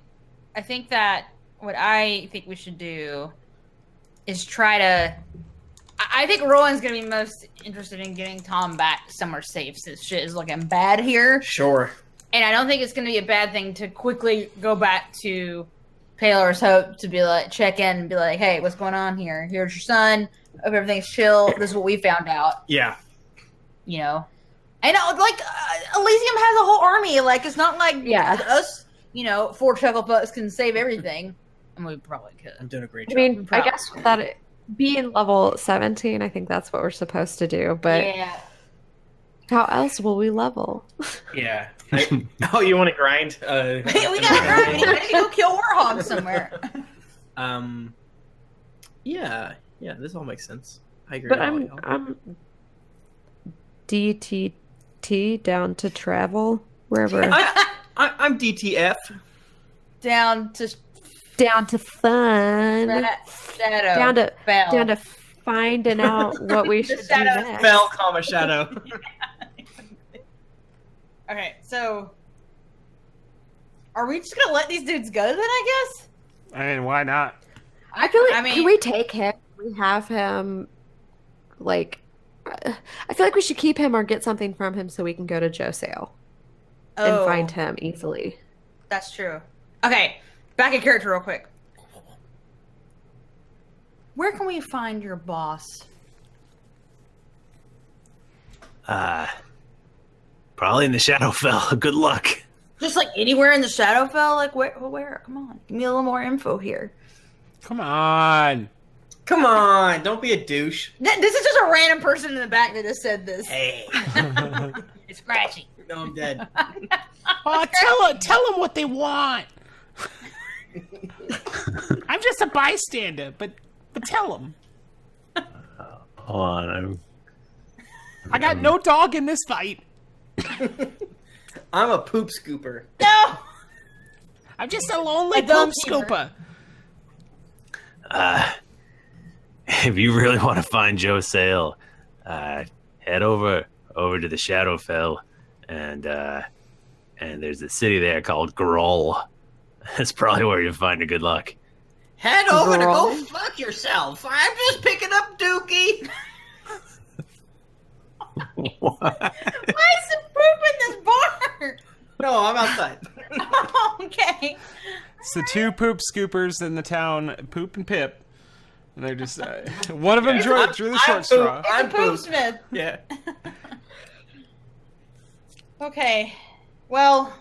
I think that what I think we should do is try to. I think Rowan's gonna be most interested in getting Tom back somewhere safe since shit is looking bad here. sure. And I don't think it's gonna be a bad thing to quickly go back to Paler's Hope to be like, check in and be like, hey, what's going on here? Here's your son. Hope everything's chill. This is what we found out. Yeah. You know, and like Elysium has a whole army. Like it's not like us. You know, 4 chuckle bucks can save everything. And we probably could. I'm doing a great I job. mean, I guess that being level 17, I think that's what we're supposed to do. But yeah. how else will we level? Yeah. Oh, you want to grind? we gotta grind. We need to go kill warhogs somewhere. Yeah. Yeah, this all makes sense. I agree. But with all y'all. I'm DTT down to travel wherever. I'm DTF. Down to fun. shadow. Down to finding out what we should do shadow next. Fell, comma, shadow. Okay, so are we just gonna let these dudes go then? I guess. I mean, why not? I feel like I mean- can we take him? We have him. Like, I feel like we should keep him or get something from him so we can go to Joe Sale and find him easily. That's true. Okay, back in character real quick. Where can we find your boss? Probably in the Shadowfell. Good luck. Just like anywhere in the Shadowfell? Like where? Come on, give me a little more info here. Come on. Come on, don't be a douche. This is just a random person in the back that just said this. Hey. It's scratchy. No, I'm dead. Oh, tell them what they want. I'm just a bystander, but tell them. Hold on. I got no dog in this fight. I'm a poop scooper. No. I'm just a lonely A dumb poop scooper. If you really want to find Joe Sale, head over to the Shadowfell, and there's a city there called Groll. That's probably where you'll find a good luck. Head over to Girl. go fuck yourself. I'm just picking up Dookie. What? Why is there poop in this bar? No, I'm outside. Okay. It's the 2 poop scoopers in the town, Poop and Pip. And they're just one of them drew the short straw. I'm It's a poop poop. smith. Yeah. Okay. Well,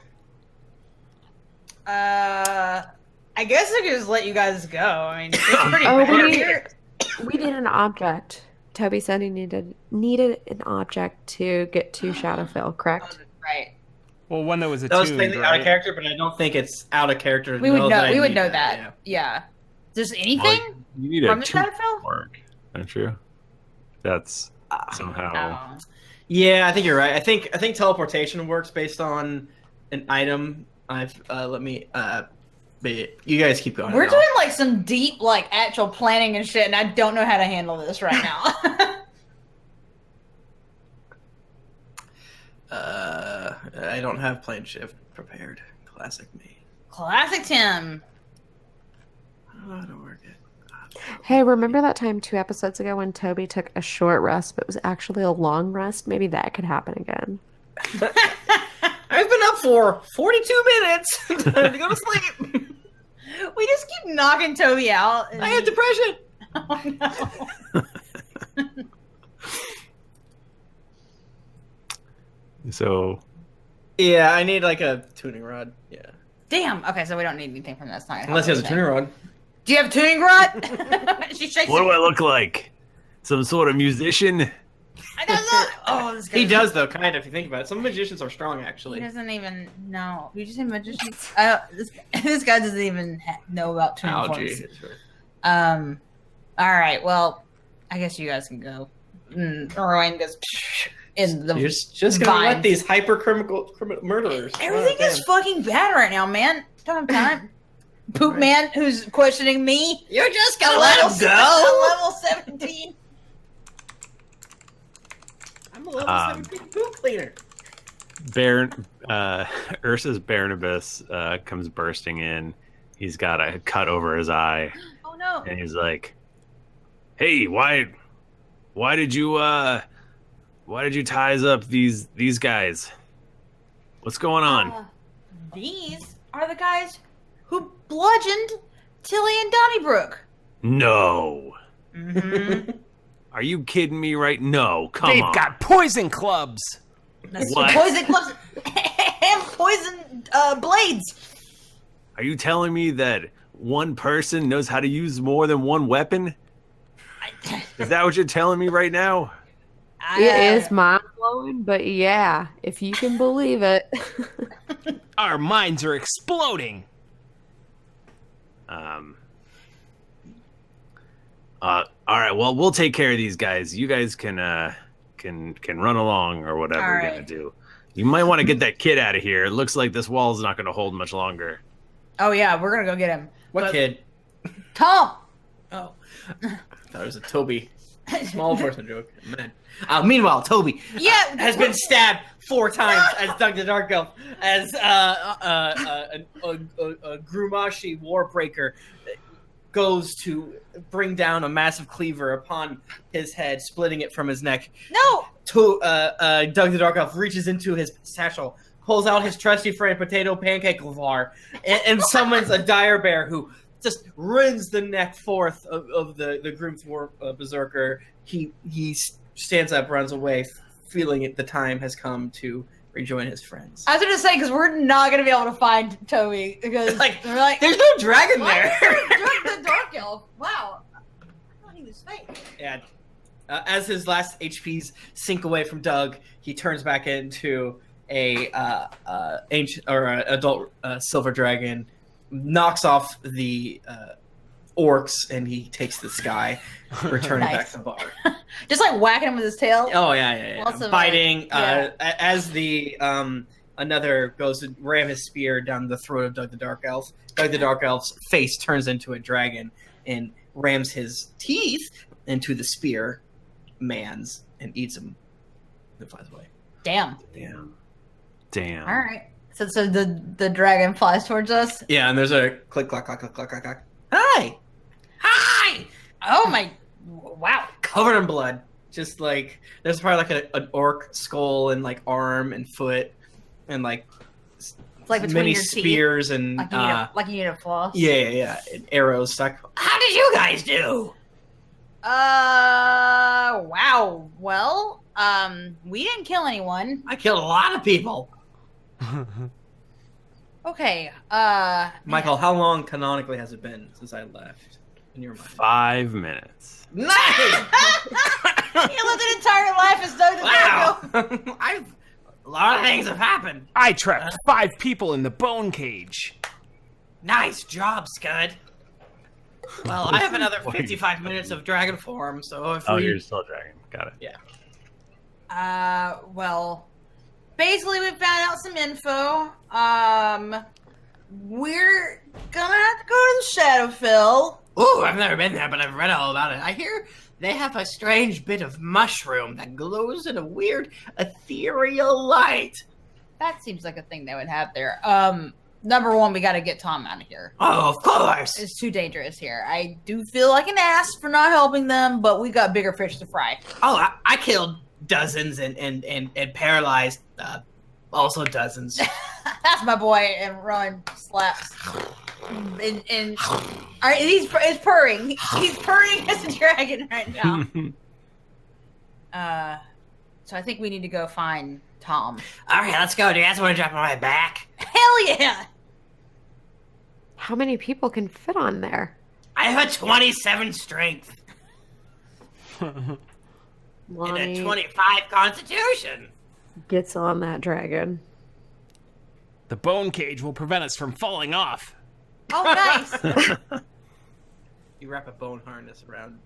I guess I could just let you guys go. I mean, it's pretty Oh, bad we here. need an object. Toby said he needed an object to get to Shadowfell, correct? Right. Well, one that was a That was tune, technically out of character, but I don't think it's out of character. We would know. that I We would need know that. Yeah. Just anything You need from a the 2 Shadowfell? work, don't you? That's somehow. Oh. Yeah, I think you're right. I think teleportation works based on an item. But you guys keep going. We're doing like some deep, like actual planning and shit, and I don't know how to handle this right now. I don't have plan shift prepared. Classic me. Classic Tim. How to work it? Hey, remember that time 2 episodes ago when Toby took a short rest, but it was actually a long rest? Maybe that could happen again. I've been up for 42 minutes. Time to go to sleep. We just keep knocking Toby out. And I have depression. Oh no. So Yeah, I need like a tuning rod. Yeah. Damn. Okay, so we don't need anything from this time. Unless he has a tuning rod. Do you have a tuning rod? She shakes. what do I look like? Some sort of musician? I don't know. Oh, this guy. He does though, kind of. If you think about it, some magicians are strong He actually. doesn't even know. You just say magicians. This guy doesn't even know about tuning forms. Algae. All right. Well, I guess you guys can go. Rowan goes in the. You're just gonna vines. let these criminal murderers. Everything Oh, is fucking bad right now, man. Don't have time. Poop man, who's questioning me? You're just gonna let him go. Level 17. I'm a level 17 poop cleaner. Ursa's Barnabas comes bursting in. He's got a cut over his eye, Oh no. and he's like, "Hey, why did you ties up these guys? What's going on?" These are the guys who bludgeoned Tilly and Donnybrook. No. Mm-hmm. Are you kidding me right? No, come They've on. got poison clubs. What? Poison clubs and poison blades. Are you telling me that one person knows how to use more than one weapon? Is that what you're telling me right now? It is mind-blowing, but yeah, if you can believe it. Our minds are exploding. All right. Well, we'll take care of these guys. You guys can run along or whatever All you're right. gonna do. You might want to get that kid out of here. It looks like this wall is not going to hold much longer. Oh yeah, we're gonna go get him. What But- kid? Tom. Oh, I thought it was a Toby small person joke. Man. Meanwhile, Toby has been stabbed 4 times as Doug the Dark Elf, as a Grumashi Warbreaker goes to bring down a massive cleaver upon his head, splitting it from his neck. No. Doug the Dark Elf reaches into his satchel, pulls out his trusty friend Potato Pancake Lavar, and summons a dire bear who just rends the neck forth of the Groom's War Berserker. He stands up, runs away, feeling the time has come to rejoin his friends. I was gonna say because we're not gonna be able to find Toby because we're like, There's no dragon there. the Dark Elf. Wow. I thought he was fake. Yeah. As his last HPs sink away from Doug, he turns back into a ancient or adult silver dragon, knocks off the orcs, and he takes the sky, returning back Nice. to the bar. Just like whacking him with his tail. Oh yeah. Lots of, Biting. yeah. As the another goes to ram his spear down the throat of Doug the Dark Elf. Doug the Dark Elf's face turns into a dragon and rams his teeth into the spear man's and eats him. And flies away. Damn. Damn. All right. So the dragon flies towards us. Yeah, and there's a click, clack, clack, clack, clack, clack, clack. Hi! Oh my! Wow. Covered in blood. Just like, there's probably like an orc skull and like arm and foot and like It's like between many your teeth. spears and Like you need a floss. yeah, and arrows stuck. How did you guys do? Wow. Well, we didn't kill anyone. I killed a lot of people. Okay. Michael, how long canonically has it been since I left? In your mind. 5 minutes. Nice! You lived an entire life as Doug the Dark Elf. A lot of things have happened. I trapped 5 people in the bone cage. Nice job, Skud. Well, I have another 55 minutes of dragon form, so if You're still a dragon. Got it. Yeah. Well, basically we found out some info. We're gonna have to go to the Shadowfell. Ooh, I've never been there, but I've read all about it. I hear they have a strange bit of mushroom that glows in a weird ethereal light. That seems like a thing they would have there. Number one, we got to get Tom out of here. Oh, of course. It's too dangerous here. I do feel like an ass for not helping them, but we got bigger fish to fry. Oh, I killed dozens and paralyzed also dozens. That's my boy, and Rowan slaps. And all right, he's purring. He's purring as a dragon right now. So I think we need to go find Tom. All right, let's go. Do you guys want to jump on my back? Hell yeah! How many people can fit on there? I have a 27 strength and a Lahni 25 constitution. gets on that dragon. The bone cage will prevent us from falling off. Oh, nice. You wrap a bone harness around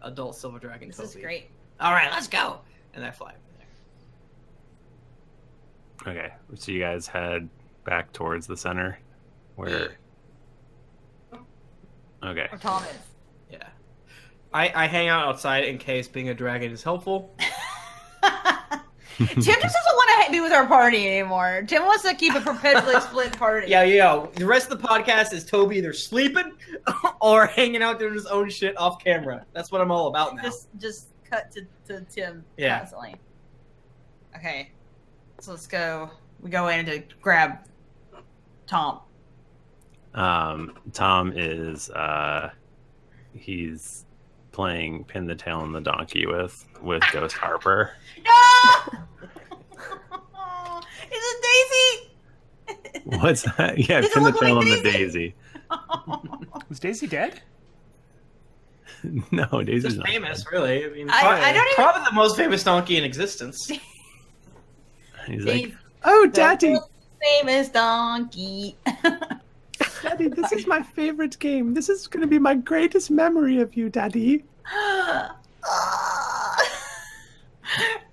adult silver dragon Toby. This is great. All right, let's go. And I fly over there. Okay, so you guys head back towards the center, where. Okay. Where Tom is. Yeah. I hang out outside in case being a dragon is helpful. Tim just doesn't want to be with our party anymore. Tim wants to keep a perpetually split party. Yeah. The rest of the podcast is Toby either sleeping or hanging out doing his own shit off camera. That's what I'm all about now. Just cut to Tim constantly. Okay. So let's go. We go in to grab Tom. Tom is he's playing pin the tail on the donkey with Ghost Harper. No! Is it Daisy? What's that? Yeah, Does it pin the look tail like on the Daisy? daisy. Was Daisy dead? No, Daisy's Just not. famous, really. I mean, I don't even- probably the most famous donkey in existence. He's Daisy, like, oh, Daddy, famous donkey. Daddy, this is my favorite game. This is going to be my greatest memory of you, Daddy.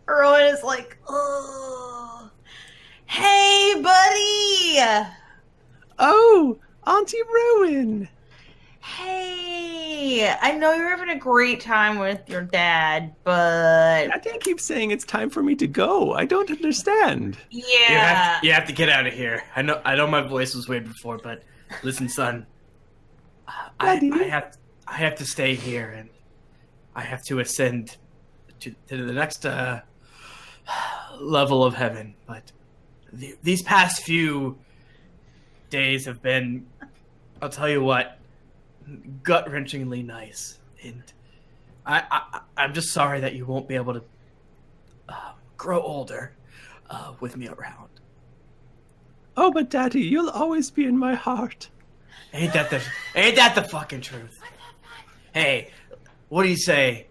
Rowan is like, oh, hey, buddy. Oh, Auntie Rowan. Hey, I know you're having a great time with your dad, but Daddy keeps saying it's time for me to go. I don't understand. yeah. You have to get out of here. I know my voice was weird before, but listen, son. Daddy? I have to stay here, and I have to ascend to the next level of heaven. But these past few days have been, I'll tell you what, gut-wrenchingly nice. And I'm just sorry that you won't be able to grow older with me around. Oh, but Daddy, you'll always be in my heart. Ain't that the fucking truth? Hey, what do you say?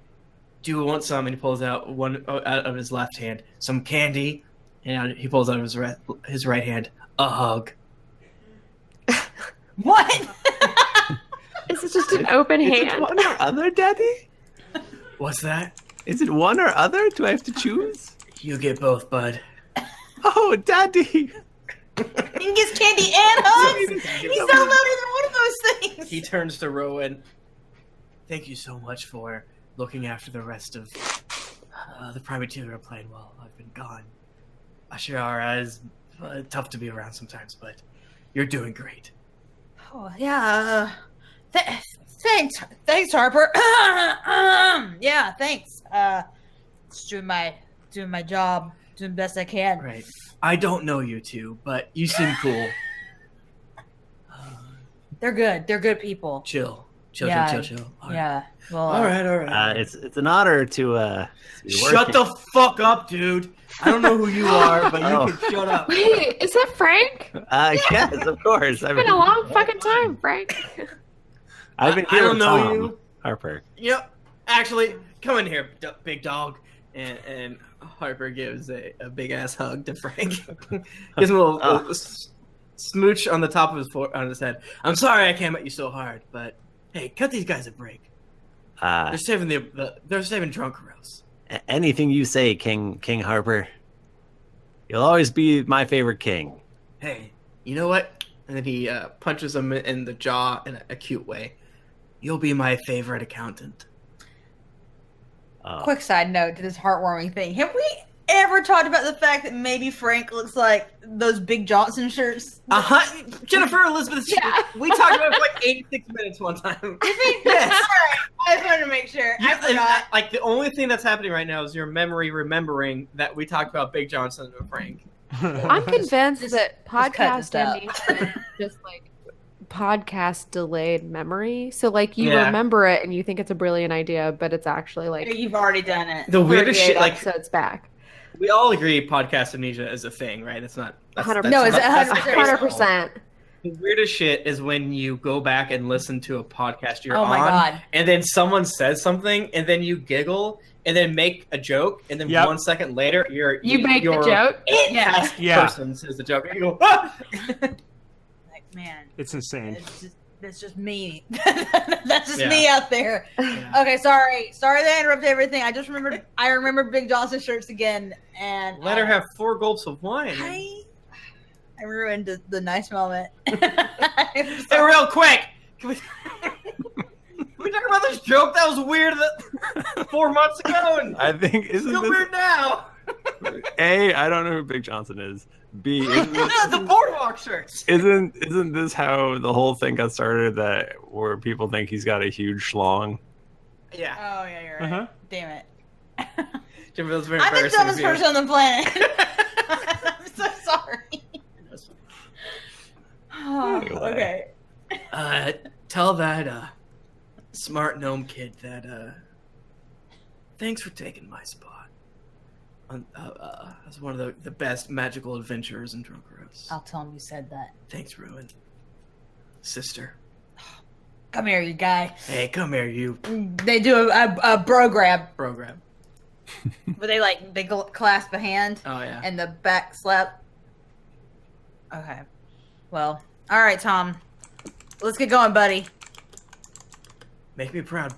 Do you want some? And he pulls out one out of his left hand, some candy, and he pulls out of his right hand a hug. What? Is it just an open Is it hand? one or other, Daddy? What's that? Is it one or other? Do I have to choose? You get both, bud. Oh, Daddy. He gets candy and hugs? He's not allowed either one of those things. He turns to Rowan. Thank you so much for looking after the rest of the Primateer plane while I've been gone. Ashirara is tough to be around sometimes, but you're doing great. Oh, yeah. Thanks, Harper. Yeah, thanks. Just doing my job, doing the best I can. Right. I don't know you two, but you seem cool. They're good. They're good people. Chill. Yeah. Chill. All right. Yeah. Well. All right. It's an honor to be Shut working. the fuck up, dude. I don't know who you are, but you can shut up. Wait, is that Frank? Yes, of course. It's been a long fucking time, Frank. I've been I here don't with know Tom, you. Harper. Yep. Actually, come in here, big dog. And Harper gives a big ass hug to Frank. Gives him a little smooch on the top of his head. I'm sorry I came at you so hard, but hey, cut these guys a break. They're saving they're saving Drunkaros. Anything you say, King Harper. You'll always be my favorite king. Hey, you know what? And then he punches him in the jaw in a cute way. You'll be my favorite accountant. Quick side note to this heartwarming thing. Have we ever talked about the fact that maybe Frank looks like those Big Johnson shirts? Jennifer Elizabeth. Yeah. We talked about it for like 86 minutes one time. Yes. Alright, I just wanted to make sure. I forgot. Like the only thing that's happening right now is your memory remembering that we talked about Big Johnson and Frank. I'm convinced that cut this podcast out. amnesia is just like podcast delayed memory. So like you Yeah. remember it and you think it's a brilliant idea, but it's actually like You've already done it. The weirdest 38 shit, like episodes back. we all agree, podcast amnesia is a thing, right? It's not. That's, 100%. that's No, it's that's 100%. 100%. The weirdest shit is when you go back and listen to a podcast you're Oh my on, God. and then someone says something, and then you giggle, and then make a joke, and then Yep. 1 second later, You make the your joke. Yeah. past Yeah. person says the joke, and you go, ah! Like, man. It's insane. It's just, That's just me. That's just Yeah. me out there. Yeah. Okay, sorry that I interrupted everything. I remembered Big Johnson shirts again, and Let her have 4 gulps of wine. I ruined the nice moment. Hey, real quick, can we talk about this joke that was weird 4 months ago and I think isn't still this weird now? A? I don't know who Big Johnson is. B. Isn't No, the boardwalk shirts. isn't this how the whole thing got started? That where people think he's got a huge schlong. Yeah. Oh yeah, you're right. Damn it. Jim, that was very I'm the embarrassing dumbest of you. person on the planet. I'm so sorry. Oh, Anyway. okay. Tell that smart gnome kid that thanks for taking my spot. As one of the best magical adventurers in Drunkeros. I'll tell him you said that. Thanks, Rowan. Sister. Come here, you guy. Hey, come here, you They do a bro grab, program. where they clasp a hand Oh yeah. and the back slap. Okay. Well, all right, Tom. Let's get going, buddy. Make me proud.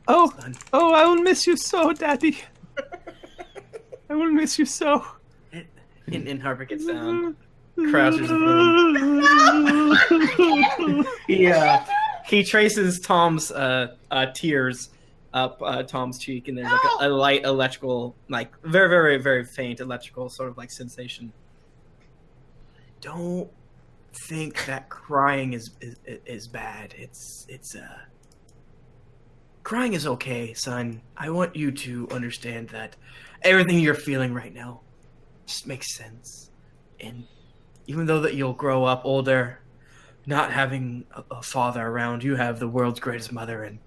Oh, Son. oh, I will miss you so, Daddy. I will miss you so. And Harper gets down, crouches in front of him. He traces Tom's tears up Tom's cheek, and there's like a light electrical, like very, very, very faint electrical sort of like sensation. Don't think that crying is bad. It's crying is okay, son. I want you to understand that everything you're feeling right now just makes sense. And even though that you'll grow up older, not having a father around, you have the world's greatest mother and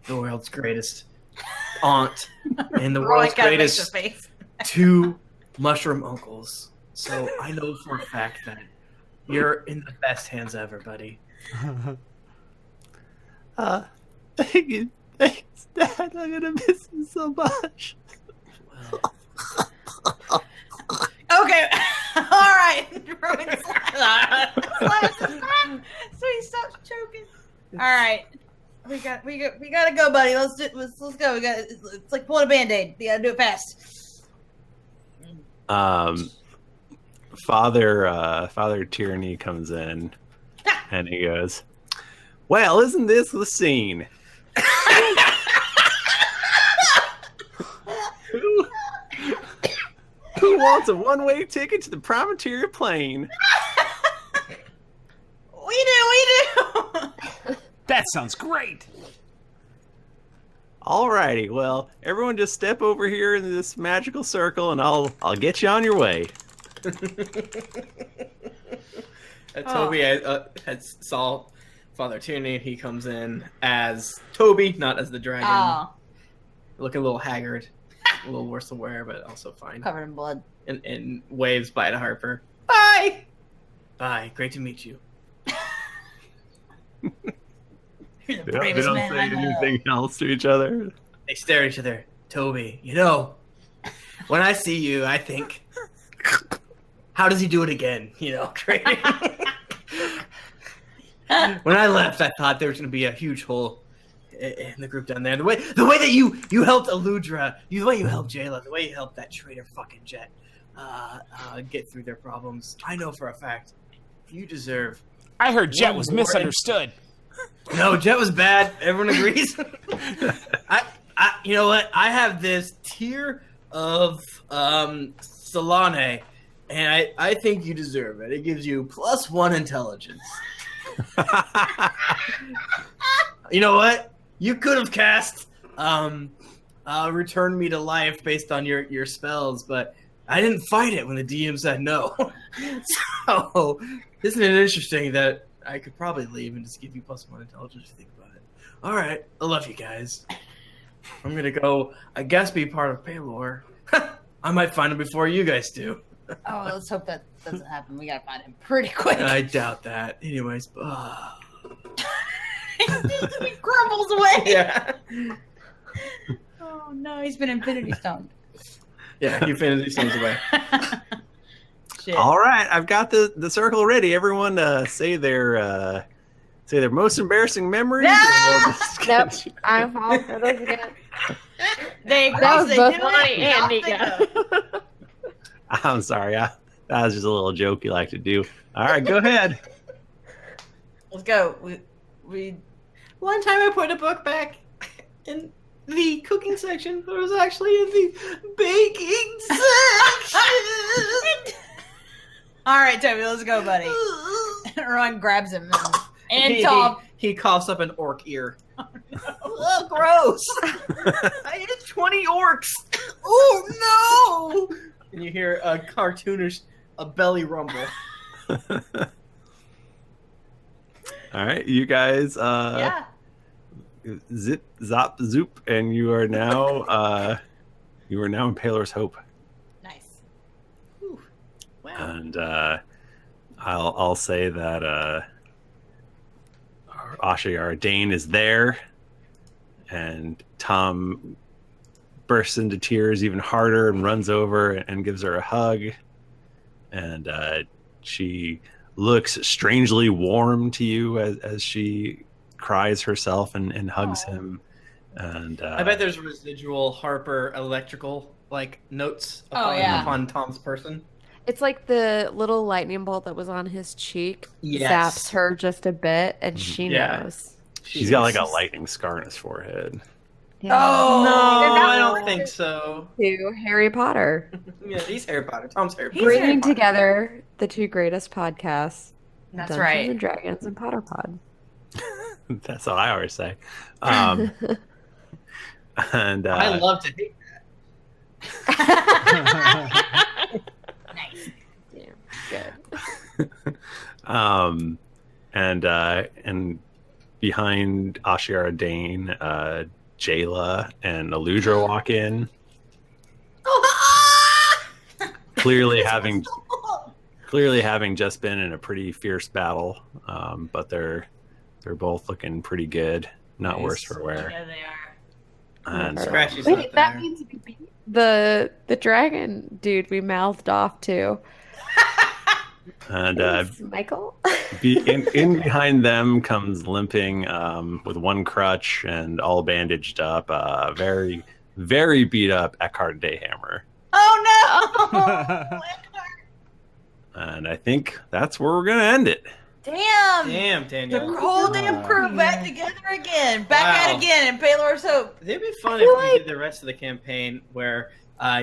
the world's greatest aunt and the world's greatest 2 mushroom uncles. So I know for a fact that you're in the best hands ever, buddy. Thank you. Thanks, Dad. I'm gonna miss you so much. Okay. All right. So he stops choking. All right. We gotta go, buddy. Let's go. It's like pulling a Band-Aid. You gotta do it fast. Father Tyranny comes in and he goes, "Well, isn't this the scene? Who wants a one-way ticket to the Promontory plane?" We do. That sounds great. Alrighty, well, everyone just step over here in this magical circle and I'll get you on your way. Toby had saw Father Tyranny. He comes in as Toby, not as the dragon. Oh, Looking a little haggard, a little worse to wear, but also fine. covered in blood. And waves bye to Harper. Bye! Bye, great to meet you. You're the They bravest don't man say I know. anything else to each other. They stare at each other. Toby, you know, when I see you, I think, how does he do it again? You know, when I left, I thought there was going to be a huge hole in the group down there. The way that you helped Aludra, the way you helped Jayla, the way you helped that traitor fucking Jet get through their problems, I know for a fact you deserve. I heard Jet was One more misunderstood. No, Jet was bad. Everyone agrees. You know what? I have this tier of Solane, and I think you deserve it. It gives you +1 intelligence. You know what? You could have cast Return Me to Life based on your spells, but I didn't fight it when the DM said no. So, isn't it interesting that I could probably leave and just give you +1 intelligence if you think about it? All right, I love you guys. I'm gonna go, I guess, be part of Paylor. I might find him before you guys do. Oh, let's hope that doesn't happen. We gotta find him pretty quick. I doubt that. Anyways, He crumbles away. yeah. Oh no, he's been Infinity Stone. Yeah, you finished these things away. Shit. All right, I've got the circle ready. Everyone say their say their most embarrassing memories. No! And we'll just Nope. get- I'm falling for this again. They That was they both do Lonnie it, and I'll think Nika. I'm sorry. That was just a little joke you like to do. All right, go ahead. Let's go. We One time I put a book back in the cooking section, but it was actually in the baking section. All right, Toby, let's go, buddy. Rowan grabs him and He- Tom. He coughs up an orc ear. Oh, gross! I ate 20 orcs. Oh no! And you hear a cartoonish belly rumble. All right, you guys. Yeah. Zip, zop, zoop, and you are now. You are now in Paler's Hope. Nice. Wow. And I'll say that Ashiar Dane is there, and Tom bursts into tears even harder and runs over and gives her a hug, and she looks strangely warm to you as she cries herself and hugs Aw. him. And I bet there's residual Harper electrical notes upon Tom's person. It's like the little lightning bolt that was on his cheek Yes. zaps her just a bit, and she Yeah. knows. she's got like a lightning scar on his forehead. Oh no, No. I don't think so. To Harry Potter, Yeah, he's Harry Potter. Tom's Harry He's Potter. Harry bringing Potter. together the two greatest podcasts, That's Dungeons right. and Dragons and Potter Pod. That's what I always say. And I love to hate Nice. Good. and behind Ashiara Dane, Jayla and Aludra walk in, clearly having just been in a pretty fierce battle, but they're both looking pretty good, not Nice. worse for wear. Yeah, they are. And Scratchy's Wait, not that there. means we beat the dragon dude we mouthed off to. Thanks, Michael. in behind them comes limping with one crutch and all bandaged up, very very beat up Eckhart Dayhammer. Oh no! And I think that's where we're gonna end it. Damn! Damn, The Daniel. whole damn crew back together again. Back Wow. at it again in Paler's Hope. It'd be fun feel if we like- did the rest of the campaign where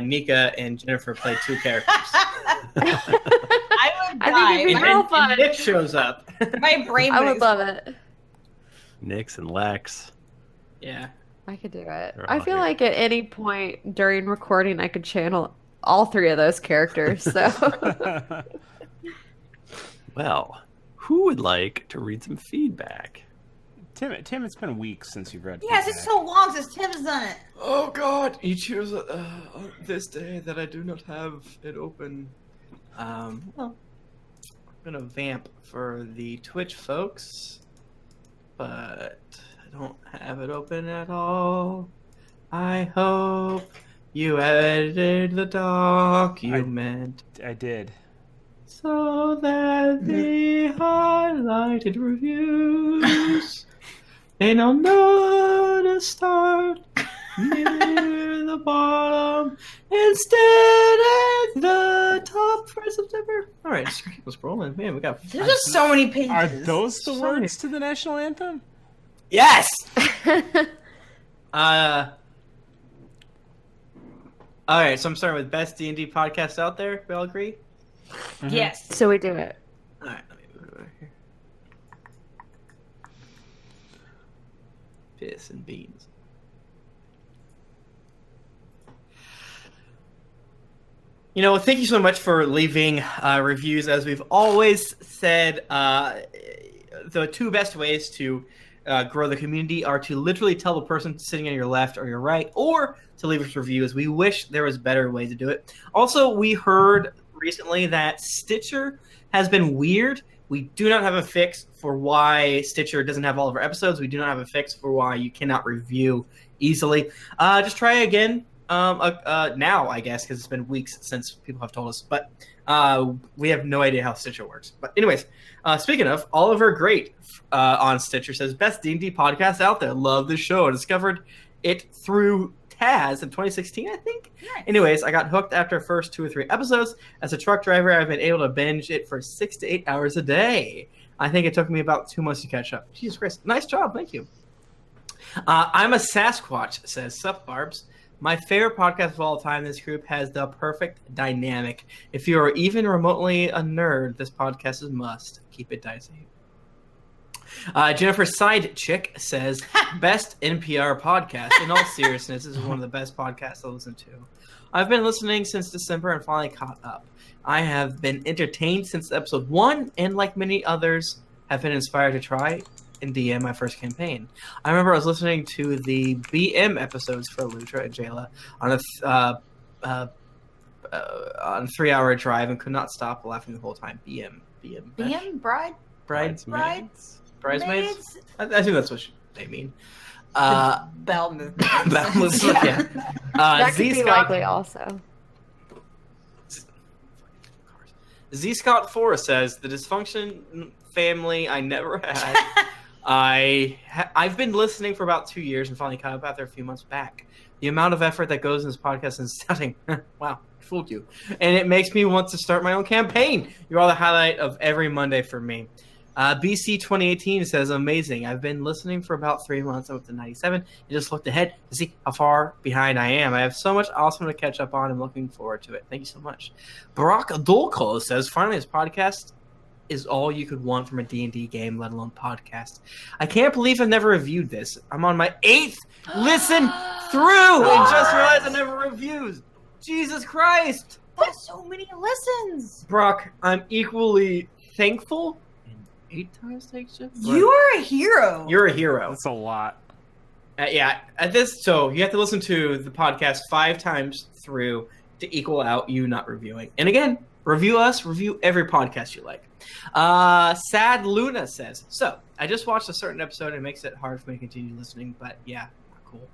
Nika and Jennifer played two characters. I would I die. think it'd be and, real and fun. Nick shows up. My brain I would explode. love it. Nix and Lex. Yeah. I could do it. They're I all feel here. like at any point during recording, I could channel all three of those characters. So Well, who would like to read some feedback? Tim, it's been weeks since you've read. Yes, it's feedback. so long since Tim's done it. Oh God! You choose on this day that I do not have it open. Well, I'm gonna vamp for the Twitch folks, but I don't have it open at all. I hope you edited the document I did. so that the highlighted reviews they don't know to start near the bottom instead at the top for September. All right, just keep us rolling, man. We got There's just so many pages. Are those the So words many- to the national anthem? yes. All right, so I'm starting with best D&D podcast out there. We all agree? Yes. so we do it. All right, let me move it over here. Piss and beans. You know, thank you so much for leaving reviews. As we've always said, the two best ways to grow the community are to literally tell the person sitting on your left or your right, or to leave us reviews. We wish there was better ways to do it. Also, we heard recently that Stitcher has been weird. We do not have a fix for why Stitcher doesn't have all of our episodes. We do not have a fix for why you cannot review easily. Just try again now, I guess, because it's been weeks since people have told us. But we have no idea how Stitcher works. But anyways, speaking of, Oliver Great on Stitcher says, best D&D podcast out there. Love this show. I discovered it through Taz in 2016, I think. Nice. Anyways, I got hooked after the first 2 or 3 episodes. As a truck driver, I've been able to binge it for 6 to 8 hours a day. I think it took me about 2 months to catch up. Jesus Christ. Nice job. Thank you. I'm a Sasquatch, says Sup Barbs. My favorite podcast of all time. This group has the perfect dynamic. If you are even remotely a nerd, this podcast is a must. Keep it dicey. Jennifer Side Chick says, best NPR podcast. In all seriousness, this is one of the best podcasts I listen to. I've been listening since December and finally caught up. I have been entertained since episode 1, and like many others, have been inspired to try and DM my first campaign. I remember I was listening to the BM episodes for Lutra and Jayla on a 3-hour drive and could not stop laughing the whole time. BM. Bridesmaids. I think that's what they mean. Bell movement. Bell movement. Yeah. That could be likely also. Z Scott Forrest says, the dysfunction family I never had. I've been listening for about 2 years and finally caught up after a few months back. The amount of effort that goes in this podcast is stunning. Wow, I fooled you. And it makes me want to start my own campaign. You're all the highlight of every Monday for me. BC 2018 says, amazing. I've been listening for about 3 months. I'm up to 97. I just looked ahead to see how far behind I am. I have so much awesome to catch up on. I'm looking forward to it. Thank you so much. Barack Adolko says, finally, this podcast is all you could want from a D&D game, let alone podcast. I can't believe I've never reviewed this. I'm on my 8th listen through and just realized I never reviewed. Jesus Christ. That's so many listens. Brock, I'm equally thankful. 8 times takes you? You are a hero. You're a hero. That's a lot. Yeah, at this, so you have to listen to the podcast 5 times through to equal out you not reviewing. And again, review us, review every podcast you like. Sad Luna says, so I just watched a certain episode and it makes it hard for me to continue listening, but yeah, cool.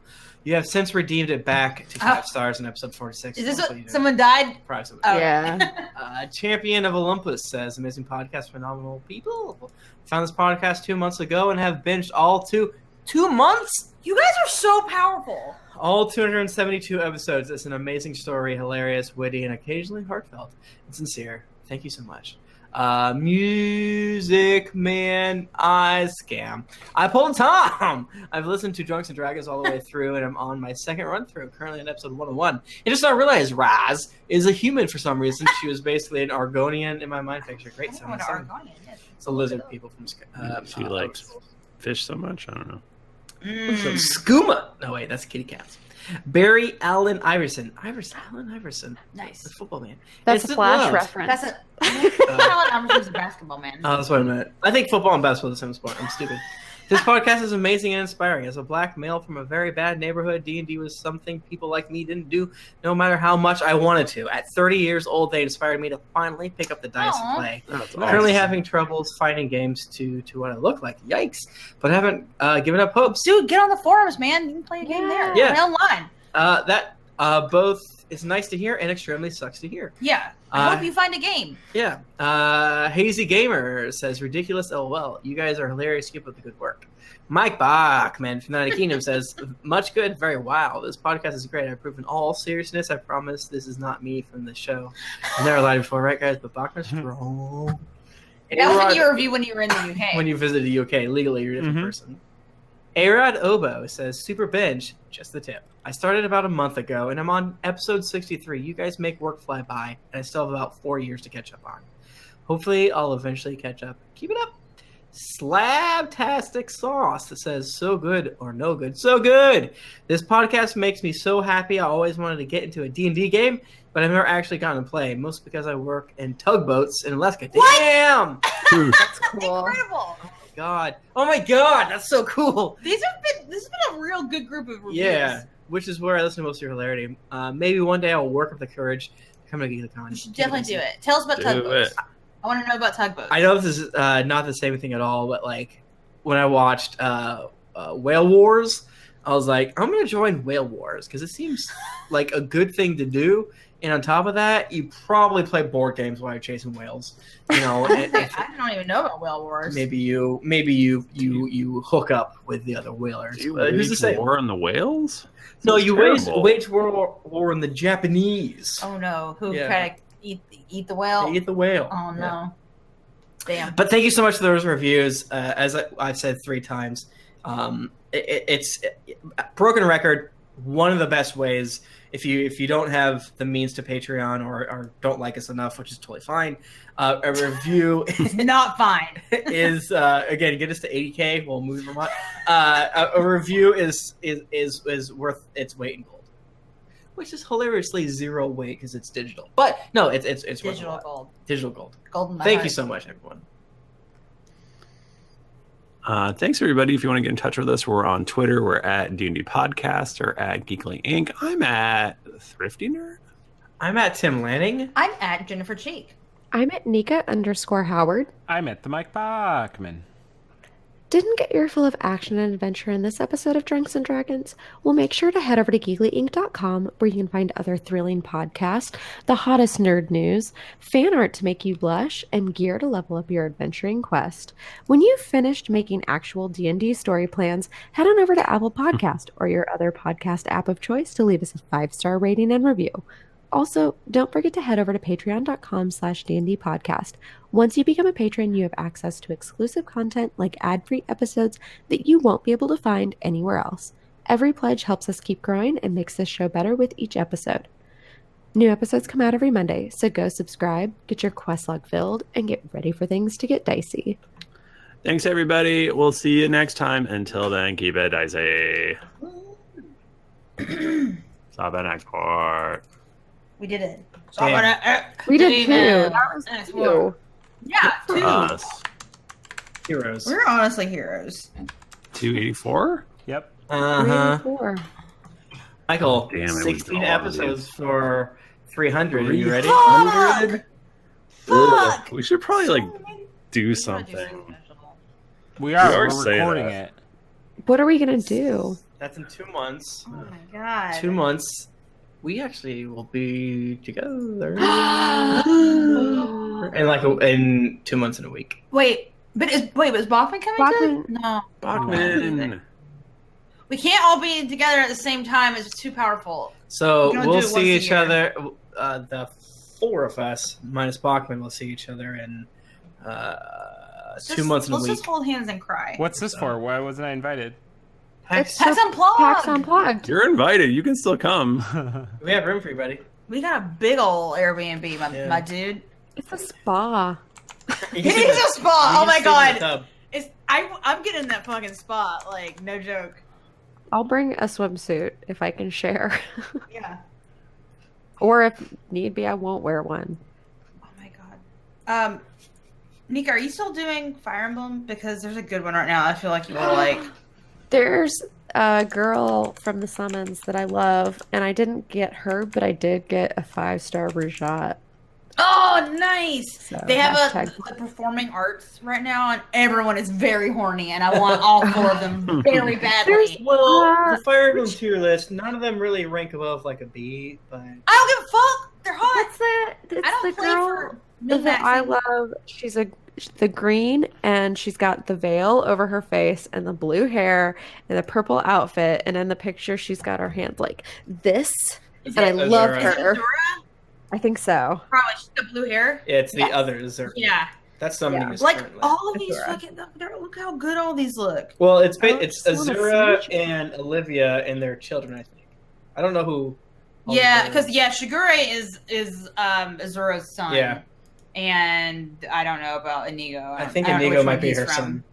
You have since redeemed it back to 5 stars in episode 46. Is this what someone died? Probably someone. Oh. Yeah. Champion of Olympus says, amazing podcast, phenomenal people. Found this podcast 2 months ago and have binged all 2 months? You guys are so powerful. All 272 episodes. It's an amazing story, hilarious, witty, and occasionally heartfelt and sincere. Thank you so much. Music Man I Scam. I pulled Tom. I've listened to Drunks and Dragons all the way through, and I'm on my second run through, currently on episode 101. And just not realize Raz is a human for some reason. She was basically an Argonian in my mind picture. Great sound. It's a lizard people from she likes fish so much. I don't know. So Skooma. No, wait, that's kitty cats. Barry Allen Iverson. Allen Iverson. Nice. The football man. That's a Instant Flash love. reference. That's Alan Iverson's a basketball man. Oh, that's what I meant. I think football and basketball are the same sport. I'm stupid. This podcast is amazing and inspiring. As a black male from a very bad neighborhood, D&D was something people like me didn't do no matter how much I wanted to. At 30 years old, they inspired me to finally pick up the dice and play. That's Currently awesome. having troubles finding games to what I look like. Yikes. But haven't given up hopes. Dude, get on the forums, man. You can play a game there. Yeah. Play online. That both is nice to hear and extremely sucks to hear. Yeah. I hope you find a game. Yeah. Hazy Gamer says, ridiculous LOL. You guys are hilarious. Keep up the good work. Mike Bachmann from the United Kingdom says, much good, very wow. This podcast is great. I approve in all seriousness. I promise this is not me from the show. I've never lied before, right, guys? But Bachmann's strong. That was in your review when you were in the UK. When you visited the UK. Legally, you're a different person. Arod Obo says, super binge, just the tip. I started about a month ago, and I'm on episode 63. You guys make work fly by, and I still have about 4 years to catch up on. Hopefully, I'll eventually catch up. Keep it up. Slabtastic Sauce that says, so good or no good. So good! This podcast makes me so happy. I always wanted to get into a D&D game, but I've never actually gotten to play, mostly because I work in tugboats in Alaska. What? Damn! That's cool. Incredible. God. Oh my God, that's so cool. This has been a real good group of reviews. Yeah, which is where I listen to most of your hilarity. Maybe one day I'll work up the courage to come to GeeklyCon. You should definitely do it. Tell us about tugboats. I want to know about tugboats. I know this is not the same thing at all, but like when I watched Whale Wars, I was like, I'm gonna join Whale Wars because it seems like a good thing to do. And on top of that, you probably play board games while you're chasing whales. You know, I don't even know about Whale Wars. maybe you hook up with the other whalers. You Who's to wage say? war on the whales? No, Sounds you terrible. wage war on the Japanese. Oh no, who Yeah. try to eat the whale? They eat the whale. Oh no, damn. But thank you so much for those reviews. As I've said 3 times, it's broken record. One of the best ways, if you don't have the means to Patreon or don't like us enough, which is totally fine, a review Not fine. is again get us to 80K. We'll move from a review is worth its weight in gold, which is hilariously 0 weight because it's digital. But no, it's worth a Digital lot. gold. Digital gold. Golden. Thank you so much, everyone. Thanks, everybody. If you want to get in touch with us, we're on Twitter. We're at D&D Podcast or at GeeklyInc. I'm at Thrifty Nerd. I'm at Tim Lanning. I'm at Jennifer Cheek. I'm at Nika_Howard. I'm at the Mike Bachmann. Didn't get your fill of action and adventure in this episode of Drunks and Dragons? Well, make sure to head over to GeeklyInc.com where you can find other thrilling podcasts, the hottest nerd news, fan art to make you blush, and gear to level up your adventuring quest. When you've finished making actual D&D story plans, head on over to Apple Podcast or your other podcast app of choice to leave us a 5-star rating and review. Also, don't forget to head over to patreon.com/D&D podcast. Once you become a patron, you have access to exclusive content like ad-free episodes that you won't be able to find anywhere else. Every pledge helps us keep growing and makes this show better with each episode. New episodes come out every Monday, so go subscribe, get your quest log filled, and get ready for things to get dicey. Thanks, everybody. We'll see you next time. Until then, keep it dicey. Stop at next part. We did it. Damn. We did too. That That was That's you. Yeah, For 2. us. Heroes. We're honestly heroes. 284? Yep. Uh-huh. 384. Michael, Damn, it was 16 all of episodes these. for 300. Are you ready? 300? Fuck! We should probably So like many- do We something. We are. are We're saying recording that. it. What are we going to do? That's in 2 months. Oh my god. 2 months. We actually will be together. in 2 months and a week. Wait, was Bachmann coming Bachmann- to? No. Bachmann. We can't all be together at the same time. It's too powerful. So We can we'll only do it see once a each year. other. The 4 of us, minus Bachmann, will see each other in 2 months and a Let's week. just hold hands and cry. What's this for? Why wasn't I invited? PAX. PAX Unplugged. PAX Unplugged. You're invited. You can still come. We have room for you, buddy. We got a big old Airbnb, Yeah. my dude. It's a spa. It is a spa. Oh my god. god. I'm getting that fucking spot. Like, no joke. I'll bring a swimsuit if I can share. Yeah. Or if need be, I won't wear one. Oh my god. Nika, are you still doing Fire Emblem? Because there's a good one right now. I feel like you will like. There's a girl from the summons that I love, and I didn't get her, but I did get a 5-star Rujat. Oh, nice! So, They have hashtag- a performing arts right now, and everyone is very horny, and I want all 4 of them very badly. Well, the Fire Emblem tier list, none of them really rank above like a B, but I don't give a fuck. They're hot. That's it. It's I don't the play girl for that I min-maxing. love. She's the green, and she's got the veil over her face and the blue hair and the purple outfit, and in the picture she's got her hands like this, Is and I it- love Azura. Is it her. Azura? I think so. Probably. She's got blue hair. it's the Yes. others. Yeah. That's summoning Yeah. is Like currently. all of these Azura. fucking. Look how good all these look. Well, it's I it's just wanna Azura see you. and Olivia and their children, I think. I don't know who. all Yeah, the- because Shigure is Azura's son. Yeah. And I don't know about Inigo. I think don't know Inigo which might one be he's her from. son.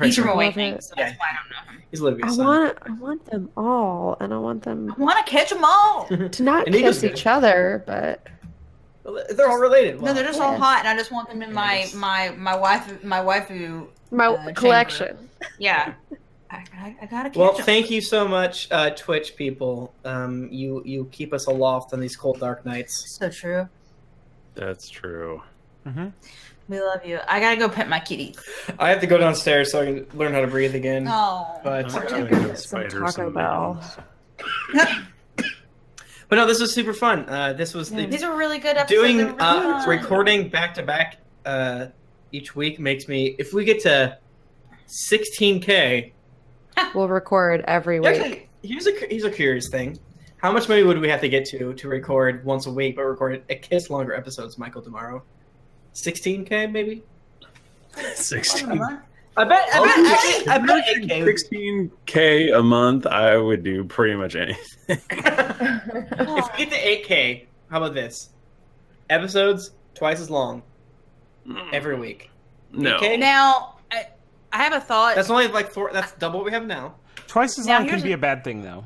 He's from sure. Awakening, Love so it. that's why I don't know him. He's Olivia's I son. want them all, and I want them I want to catch them all. to not Inigo's kiss good. each other, but They're all related. No, they're just all Yeah. hot, and I just want them in my Yes. my waifu. my collection. Yeah, I gotta catch Well, them. thank you so much, Twitch people. You keep us aloft on these cold, dark nights. So true. That's true. Mm-hmm. We love you. I gotta go pet my kitty. I have to go downstairs so I can learn how to breathe again. Oh. But Some Taco Bell. but no, this was super fun. This was These are really good episodes. doing They're really fun. recording back to back each week makes me. If we get to 16K, We'll record every week. actually, here's a curious thing. How much money would we have to get to record once a week, but record a kiss longer episodes, Michael DiMauro? 16K maybe. 16. I bet 8K. 16K a month, I would do pretty much anything. If we get to 8K, how about this? Episodes twice as long every week. No. 8K? Now, I have a thought. That's only like 4. That's double what we have now. Twice as Now, long can here's be a bad thing, though.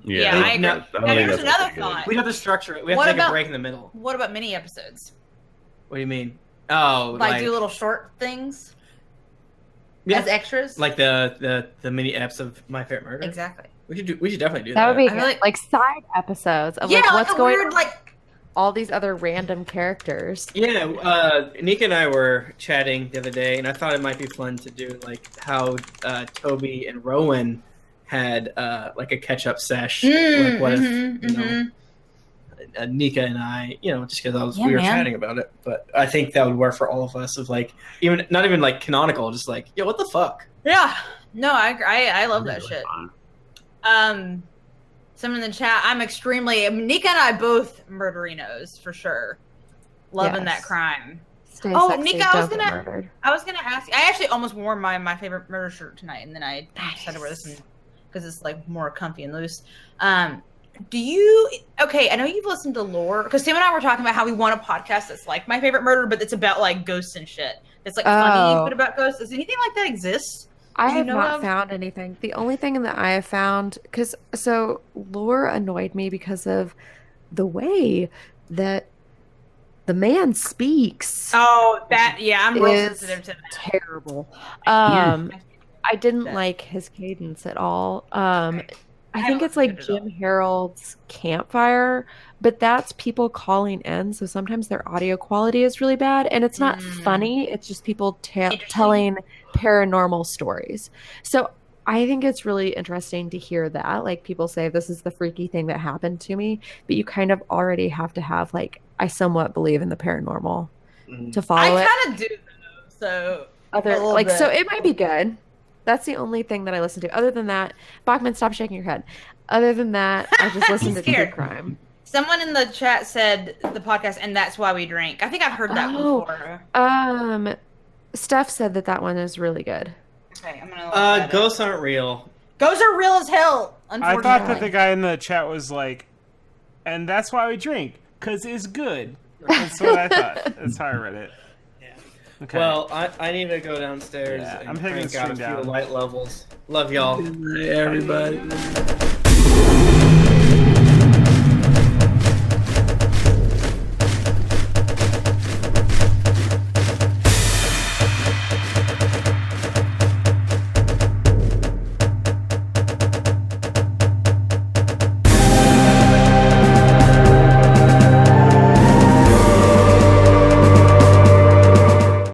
Yeah, I agree. No, I don't Now, think here's that's another actually good. thought. We have to structure it. We have What to take about- a break in the middle. What about mini episodes? What do you mean? Oh, Like do little short things yeah, as extras? like the mini eps of My Favorite Murder. Exactly. We should definitely do that. That would be I feel good. Like side episodes of Yeah, like like what's a going weird, on. like All these other random characters. Yeah, Nika and I were chatting the other day, and I thought it might be fun to do like how Toby and Rowan had like a catch-up sesh. Like what if Nika and I, just because Yeah, we were man. chatting about it. But I think that would work for all of us. Of like even not even like canonical, just like what the fuck. Yeah. No, I agree. I love that Really shit. fun. Someone in the chat, Nika and I both murderinos for sure. Loving Yes. that crime. Stay Oh, sexy, Nika, I was don't get gonna- murdered. I was gonna ask. I actually almost wore my favorite murder shirt tonight, and then I decided to wear this one because it's like more comfy and loose. Do you? Okay, I know you've listened to lore because Sam and I were talking about how we want a podcast that's like My Favorite Murder, but it's about like ghosts and shit. It's like funny, Oh. but about ghosts. Does anything like that exist? I you have know not of? found anything. The only thing that I have found, so lore annoyed me because of the way that the man speaks. Oh, I'm real Is sensitive to that. Terrible. I didn't like his cadence at all. I think it's like Jim Harold's Campfire, but that's people calling in, so sometimes their audio quality is really bad, and it's not funny. It's just people telling paranormal stories. So I think it's really interesting to hear that. Like people say, this is the freaky thing that happened to me, but you kind of already have to have like, I somewhat believe in the paranormal to follow it. I kind of do though. So So it might be good. That's the only thing that I listen to. Other than that, Bachmann, stop shaking your head. Other than that, I just listen to true scared. crime. Someone in the chat said the podcast, and that's why we drink. I think I've heard that before. Steph said that one is really good. Okay, I'm gonna look that up. Ghosts aren't real. Ghosts are real as hell. I Unfortunately, thought that the guy in the chat was like, and that's why we drink, because it's good. That's what I thought. That's how I read it. Okay. Well, I need to go downstairs Yeah, and I'm taking crank the out a stream few down. light levels. Love y'all. Hey, everybody.